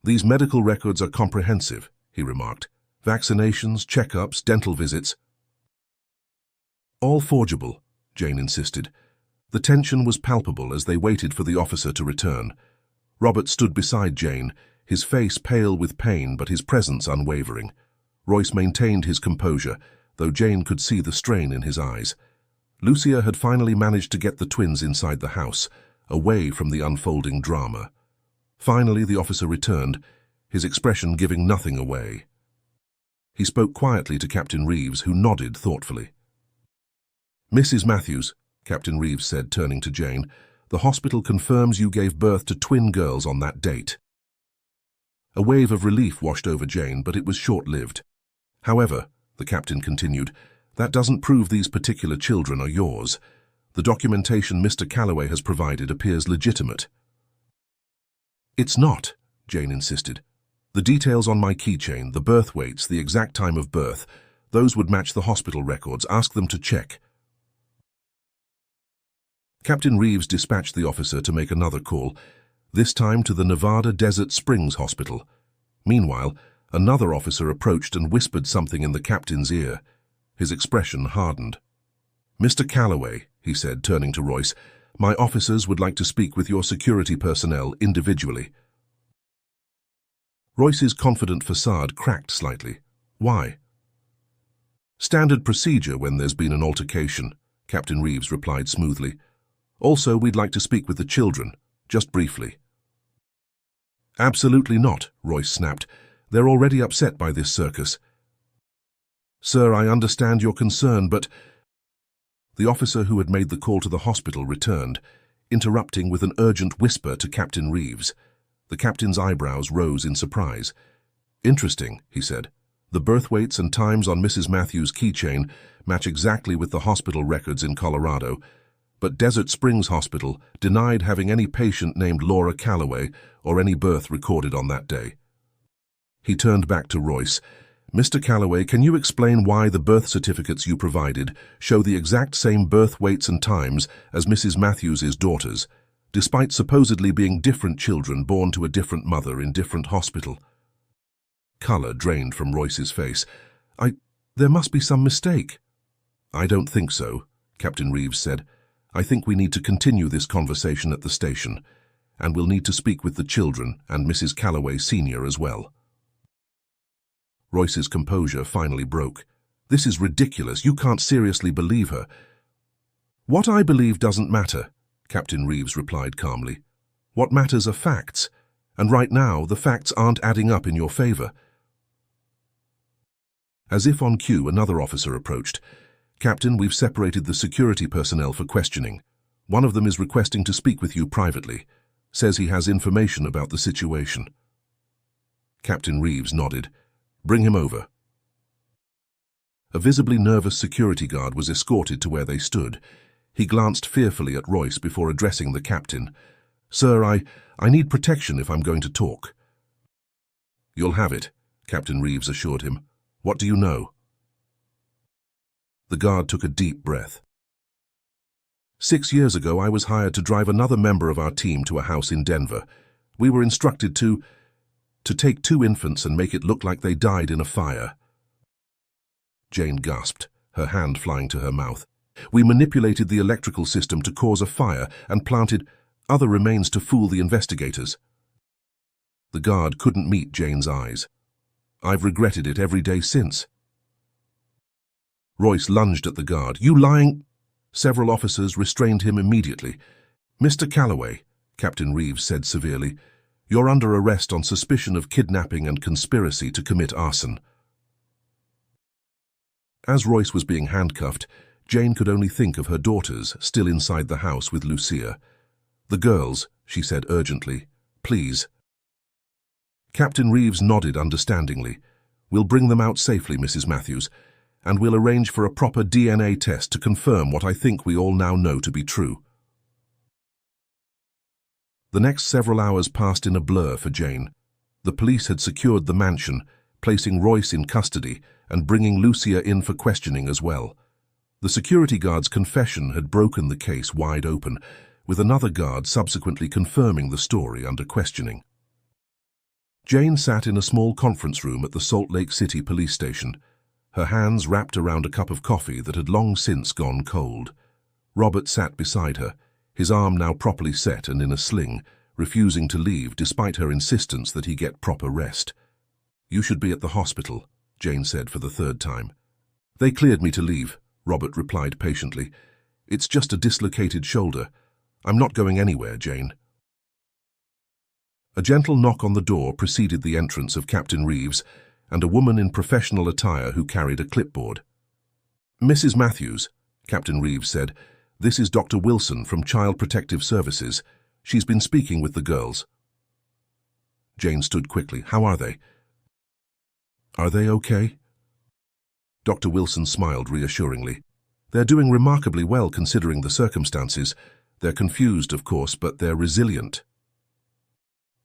"These medical records are comprehensive," he remarked. "Vaccinations, checkups, dental visits." "All forgeable," Jane insisted. The tension was palpable as they waited for the officer to return. Robert stood beside Jane, his face pale with pain but his presence unwavering. Royce maintained his composure, though Jane could see the strain in his eyes. Lucia had finally managed to get the twins inside the house, away from the unfolding drama. Finally, the officer returned, his expression giving nothing away. He spoke quietly to Captain Reeves, who nodded thoughtfully. "Mrs. Matthews," Captain Reeves said, turning to Jane, "the hospital confirms you gave birth to twin girls on that date." A wave of relief washed over Jane, but it was short-lived. "However," the captain continued, "that doesn't prove these particular children are yours. The documentation Mr. Calloway has provided appears legitimate." "It's not," Jane insisted. "The details on my keychain, the birth weights, the exact time of birth, those would match the hospital records. Ask them to check." Captain Reeves dispatched the officer to make another call, this time to the Nevada Desert Springs Hospital. Meanwhile, another officer approached and whispered something in the captain's ear. His expression hardened. "Mr. Calloway," he said, turning to Royce, "my officers would like to speak with your security personnel individually." Royce's confident facade cracked slightly. "Why?" Standard procedure when there's been an altercation, Captain Reeves replied smoothly. Also, we'd like to speak with the children, just briefly. Absolutely not, Royce snapped. They're already upset by this circus. Sir, I understand your concern, but... The officer who had made the call to the hospital returned, interrupting with an urgent whisper to Captain Reeves. The captain's eyebrows rose in surprise. Interesting, he said. The birth weights and times on Mrs. Matthews' keychain match exactly with the hospital records in Colorado, but Desert Springs Hospital denied having any patient named Laura Calloway or any birth recorded on that day. He turned back to Royce. Mr. Calloway, can you explain why the birth certificates you provided show the exact same birth weights and times as Mrs. Matthews' daughters, despite supposedly being different children born to a different mother in different hospital? Color drained from Royce's face. There must be some mistake. I don't think so, Captain Reeves said. I think we need to continue this conversation at the station, and we'll need to speak with the children and Mrs. Calloway Sr. as well. Royce's composure finally broke. This is ridiculous. You can't seriously believe her. What I believe doesn't matter, Captain Reeves replied calmly. What matters are facts, and right now the facts aren't adding up in your favor. As if on cue, another officer approached. Captain, we've separated the security personnel for questioning. One of them is requesting to speak with you privately. Says he has information about the situation. Captain Reeves nodded. Bring him over. A visibly nervous security guard was escorted to where they stood. He glanced fearfully at Royce before addressing the captain. Sir, I need protection if I'm going to talk. You'll have it, Captain Reeves assured him. What do you know? The guard took a deep breath. 6 years ago, I was hired to drive another member of our team to a house in Denver. We were instructed to take 2 infants and make it look like they died in a fire. Jane gasped, her hand flying to her mouth. We manipulated the electrical system to cause a fire and planted other remains to fool the investigators. The guard couldn't meet Jane's eyes. I've regretted it every day since. Royce lunged at the guard. You lying... Several officers restrained him immediately. Mr. Calloway, Captain Reeves said severely, you're under arrest on suspicion of kidnapping and conspiracy to commit arson. As Royce was being handcuffed, Jane could only think of her daughters still inside the house with Lucia. The girls, she said urgently, please. Captain Reeves nodded understandingly. We'll bring them out safely, Mrs. Matthews, and we'll arrange for a proper DNA test to confirm what I think we all now know to be true. The next several hours passed in a blur for Jane. The police had secured the mansion, placing Royce in custody and bringing Lucia in for questioning as well. The security guard's confession had broken the case wide open, with another guard subsequently confirming the story under questioning. Jane sat in a small conference room at the Salt Lake City police station, her hands wrapped around a cup of coffee that had long since gone cold. Robert sat beside her, his arm now properly set and in a sling, refusing to leave despite her insistence that he get proper rest. You should be at the hospital, Jane said for the 3rd time. They cleared me to leave, Robert replied patiently. It's just a dislocated shoulder. I'm not going anywhere, Jane. A gentle knock on the door preceded the entrance of Captain Reeves and a woman in professional attire who carried a clipboard. Mrs. Matthews, Captain Reeves said, this is Dr. Wilson from Child Protective Services. She's been speaking with the girls. Jane stood quickly. How are they? Are they okay? Dr. Wilson smiled reassuringly. They're doing remarkably well considering the circumstances. They're confused, of course, but they're resilient.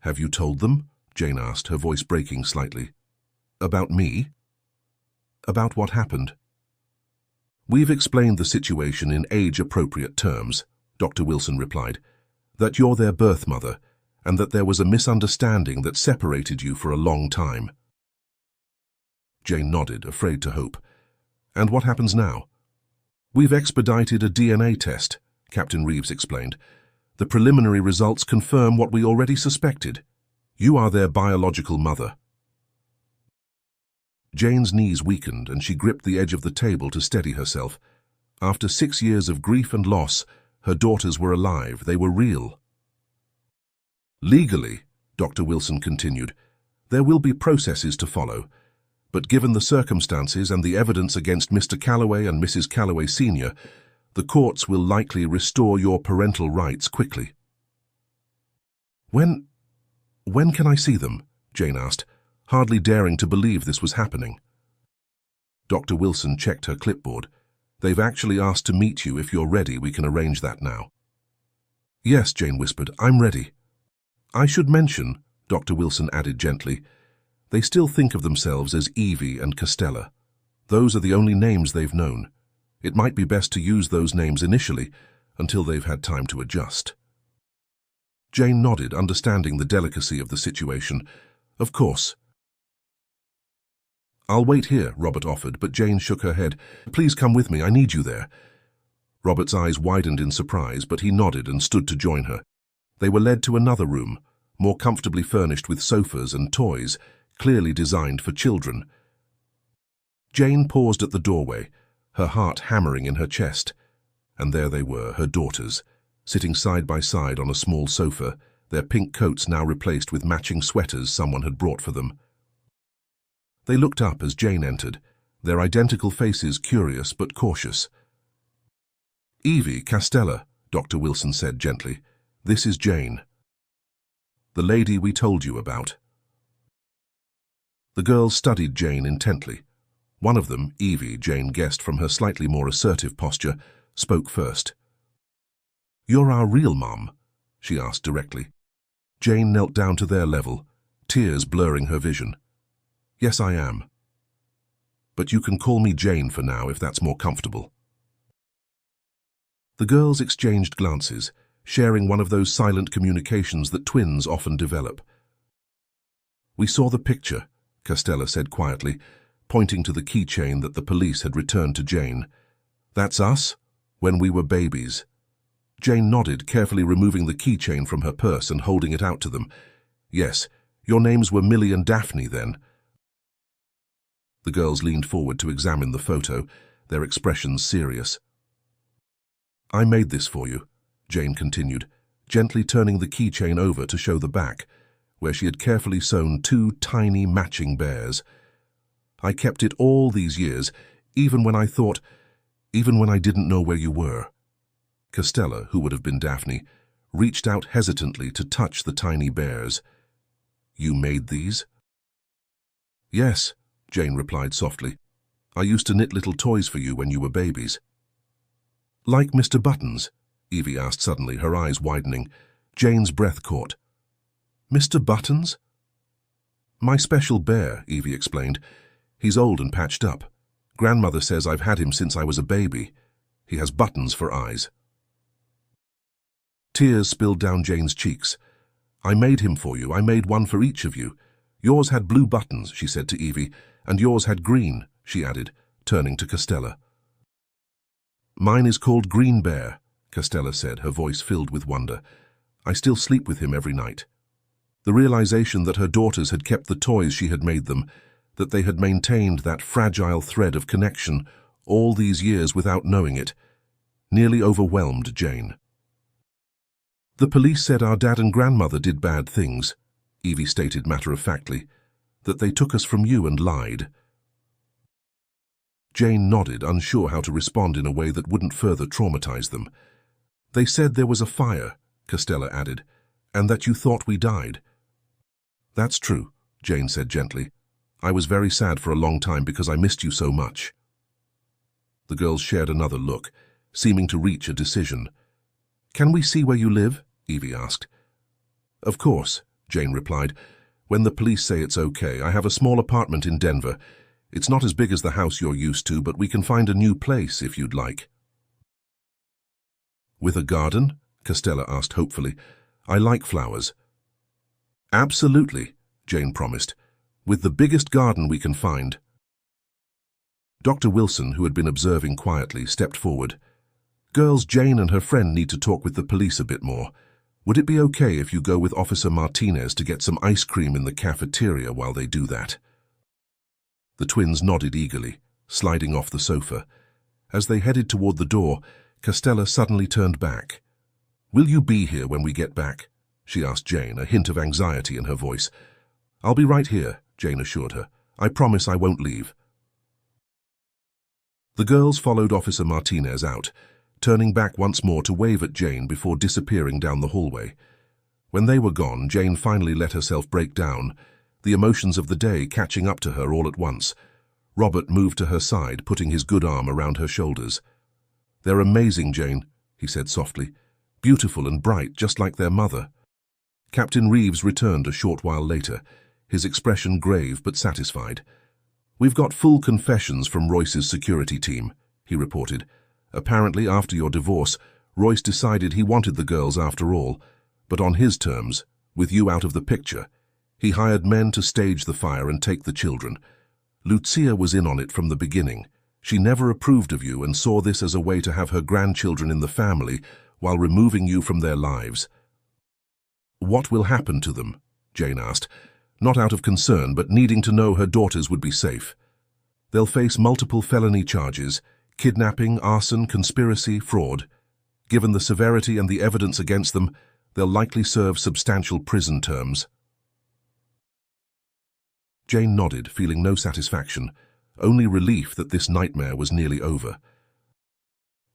Have you told them? Jane asked, her voice breaking slightly. About me? About what happened? We've explained the situation in age-appropriate terms, Dr. Wilson replied, that you're their birth mother and that there was a misunderstanding that separated you for a long time. Jane nodded, afraid to hope. And what happens now? We've expedited a DNA test, Captain Reeves explained. The preliminary results confirm what we already suspected. You are their biological mother. Jane's knees weakened and she gripped the edge of the table to steady herself. After 6 years of grief and loss, her daughters were alive. They were real. Legally, Dr. Wilson continued, there will be processes to follow, but given the circumstances and the evidence against Mr. Calloway and Mrs. Calloway Sr., the courts will likely restore your parental rights quickly. When can I see them? Jane asked, hardly daring to believe this was happening. Dr. Wilson checked her clipboard. They've actually asked to meet you. If you're ready, we can arrange that now. Yes, Jane whispered, I'm ready. I should mention, Dr. Wilson added gently, they still think of themselves as Evie and Costella. Those are the only names they've known. It might be best to use those names initially, until they've had time to adjust. Jane nodded, understanding the delicacy of the situation. Of course. I'll wait here, Robert offered, but Jane shook her head. Please come with me, I need you there. Robert's eyes widened in surprise, but he nodded and stood to join her. They were led to another room, more comfortably furnished with sofas and toys, clearly designed for children. Jane paused at the doorway, her heart hammering in her chest. And there they were, her daughters, sitting side by side on a small sofa, their pink coats now replaced with matching sweaters someone had brought for them. They looked up as Jane entered, their identical faces curious but cautious. Evie, Costella, Dr. Wilson said gently. This is Jane. The lady we told you about. The girls studied Jane intently. One of them, Evie, Jane guessed from her slightly more assertive posture, spoke first. You're our real mum? She asked directly. Jane knelt down to their level, tears blurring her vision. Yes, I am. But you can call me Jane for now if that's more comfortable. The girls exchanged glances, sharing one of those silent communications that twins often develop. We saw the picture, Costella said quietly, pointing to the keychain that the police had returned to Jane. That's us, when we were babies. Jane nodded, carefully removing the keychain from her purse and holding it out to them. Yes, your names were Millie and Daphne then. The girls leaned forward to examine the photo, their expressions serious. I made this for you, Jane continued, gently turning the keychain over to show the back, where she had carefully sewn 2 tiny matching bears. I kept it all these years, even when I didn't know where you were. Costella, who would have been Daphne, reached out hesitantly to touch the tiny bears. You made these? Yes, Jane replied softly. I used to knit little toys for you when you were babies. Like Mr. Buttons? Evie asked suddenly, her eyes widening. Jane's breath caught. Mr. Buttons? My special bear, Evie explained. He's old and patched up. Grandmother says I've had him since I was a baby. He has buttons for eyes. Tears spilled down Jane's cheeks. I made him for you. I made one for each of you. Yours had blue buttons, she said to Evie, and yours had green, she added, turning to Costella. Mine is called Green Bear, Costella said, her voice filled with wonder. I still sleep with him every night. The realization that her daughters had kept the toys she had made them, that they had maintained that fragile thread of connection all these years without knowing it, nearly overwhelmed Jane. The police said our dad and grandmother did bad things, Evie stated matter-of-factly, that they took us from you and lied. Jane nodded, unsure how to respond in a way that wouldn't further traumatize them. They said there was a fire, Costella added, and that you thought we died. That's true, Jane said gently. I was very sad for a long time because I missed you so much. The girls shared another look, seeming to reach a decision. Can we see where you live? Evie asked. Of course, Jane replied. When the police say it's okay, I have a small apartment in Denver. It's not as big as the house you're used to, but we can find a new place if you'd like. With a garden? Costella asked hopefully. I like flowers. Absolutely, Jane promised. With the biggest garden we can find. Dr. Wilson, who had been observing quietly, stepped forward. Girls, Jane and her friend need to talk with the police a bit more. Would it be okay if you go with Officer Martinez to get some ice cream in the cafeteria while they do that? The twins nodded eagerly, sliding off the sofa. As they headed toward the door, Castella suddenly turned back. "Will you be here when we get back?" she asked Jane, a hint of anxiety in her voice. "I'll be right here," Jane assured her. "I promise I won't leave." The girls followed Officer Martinez out, turning back once more to wave at Jane before disappearing down the hallway. When they were gone, Jane finally let herself break down, the emotions of the day catching up to her all at once. Robert moved to her side, putting his good arm around her shoulders. "They're amazing, Jane," he said softly. "Beautiful and bright, just like their mother." Captain Reeves returned a short while later, his expression grave but satisfied. "We've got full confessions from Royce's security team," he reported. "Apparently, after your divorce, Royce decided he wanted the girls after all, but on his terms, with you out of the picture. He hired men to stage the fire and take the children. Lucia was in on it from the beginning. She never approved of you and saw this as a way to have her grandchildren in the family while removing you from their lives." "What will happen to them?" Jane asked, not out of concern but needing to know her daughters would be safe. "They'll face multiple felony charges, kidnapping, arson, conspiracy, fraud. Given the severity and the evidence against them, they'll likely serve substantial prison terms." Jane nodded, feeling no satisfaction, only relief that this nightmare was nearly over.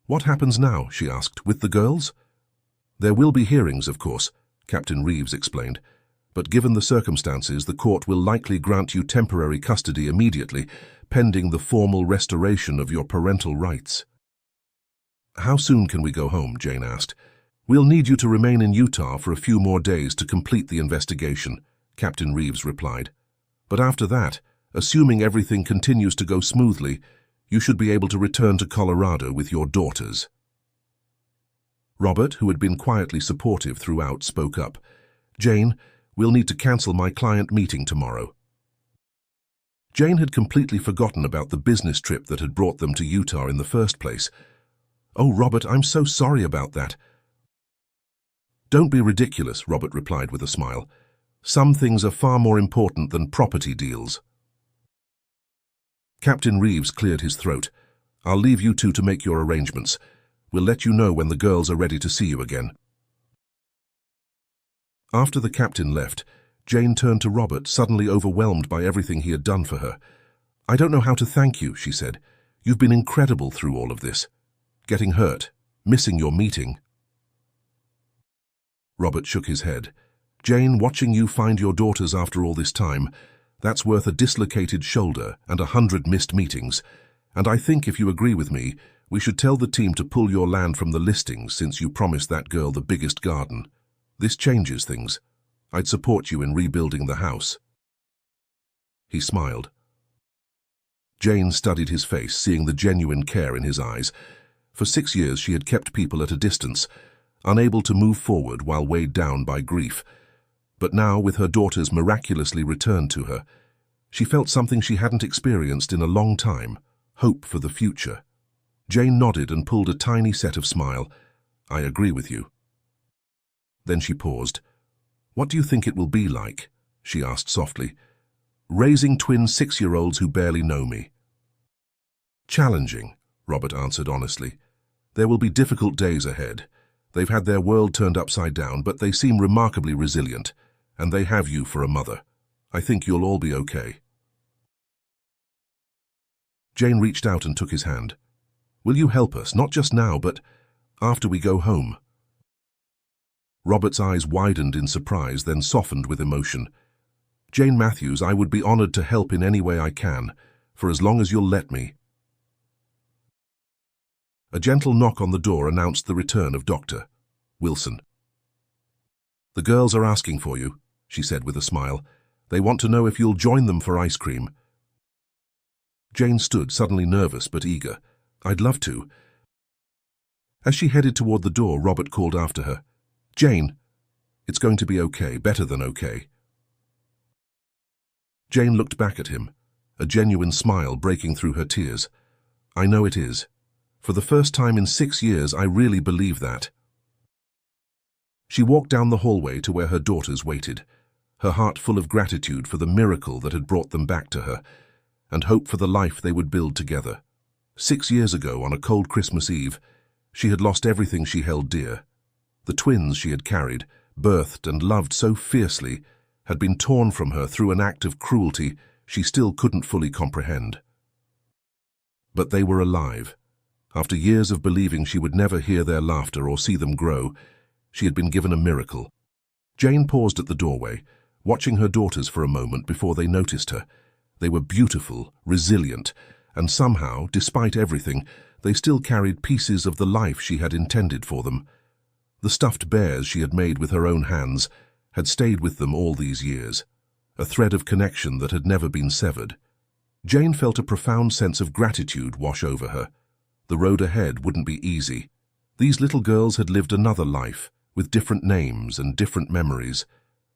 "What happens now?" she asked. "With the girls?" "There will be hearings, of course," Captain Reeves explained. "But given the circumstances, the court will likely grant you temporary custody immediately, pending the formal restoration of your parental rights." "How soon can we go home?" Jane asked. "We'll need you to remain in Utah for a few more days to complete the investigation," Captain Reeves replied. "But after that, assuming everything continues to go smoothly, you should be able to return to Colorado with your daughters." Robert, who had been quietly supportive throughout, spoke up. "Jane, we'll need to cancel my client meeting tomorrow." Jane had completely forgotten about the business trip that had brought them to Utah in the first place. "Oh, Robert, I'm so sorry about that." "Don't be ridiculous," Robert replied with a smile. "Some things are far more important than property deals." Captain Reeves cleared his throat. "I'll leave you two to make your arrangements. We'll let you know when the girls are ready to see you again." After the captain left, Jane turned to Robert, suddenly overwhelmed by everything he had done for her. "I don't know how to thank you," she said. "You've been incredible through all of this. Getting hurt, missing your meeting." Robert shook his head. "Jane, watching you find your daughters after all this time, that's worth a dislocated shoulder and 100 missed meetings. And I think, if you agree with me, we should tell the team to pull your land from the listings since you promised that girl the biggest garden. This changes things. I'd support you in rebuilding the house." He smiled. Jane studied his face, seeing the genuine care in his eyes. For 6 years she had kept people at a distance, unable to move forward while weighed down by grief. But now, with her daughters miraculously returned to her, she felt something she hadn't experienced in a long time, hope for the future. Jane nodded and pulled a tiny set of smile. "I agree with you." Then she paused. "What do you think it will be like?" she asked softly. "Raising twin 6-year-olds who barely know me." "Challenging," Robert answered honestly. "There will be difficult days ahead. They've had their world turned upside down, but they seem remarkably resilient, and they have you for a mother. I think you'll all be okay." Jane reached out and took his hand. "Will you help us, not just now, but after we go home?" Robert's eyes widened in surprise, then softened with emotion. "Jane Matthews, I would be honored to help in any way I can, for as long as you'll let me." A gentle knock on the door announced the return of Dr. Wilson. "The girls are asking for you," she said with a smile. "They want to know if you'll join them for ice cream." Jane stood, suddenly nervous but eager. "I'd love to." As she headed toward the door, Robert called after her. "Jane, it's going to be okay, better than okay." Jane looked back at him, a genuine smile breaking through her tears. "I know it is. For the first time in 6 years, I really believe that." She walked down the hallway to where her daughters waited, her heart full of gratitude for the miracle that had brought them back to her. and hope for the life they would build together. 6 years ago, on a cold Christmas Eve, she had lost everything she held dear. The twins she had carried, birthed and loved so fiercely, had been torn from her through an act of cruelty she still couldn't fully comprehend. But they were alive. After years of believing she would never hear their laughter or see them grow, she had been given a miracle. Jane paused at the doorway, watching her daughters for a moment before they noticed her. They were beautiful, resilient, and somehow, despite everything, they still carried pieces of the life she had intended for them. The stuffed bears she had made with her own hands had stayed with them all these years, a thread of connection that had never been severed. Jane felt a profound sense of gratitude wash over her. The road ahead wouldn't be easy. These little girls had lived another life, with different names and different memories.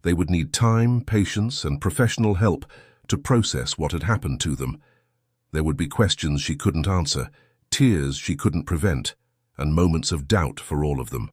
They would need time, patience, and professional help to process what had happened to them. There would be questions she couldn't answer, tears she couldn't prevent, and moments of doubt for all of them.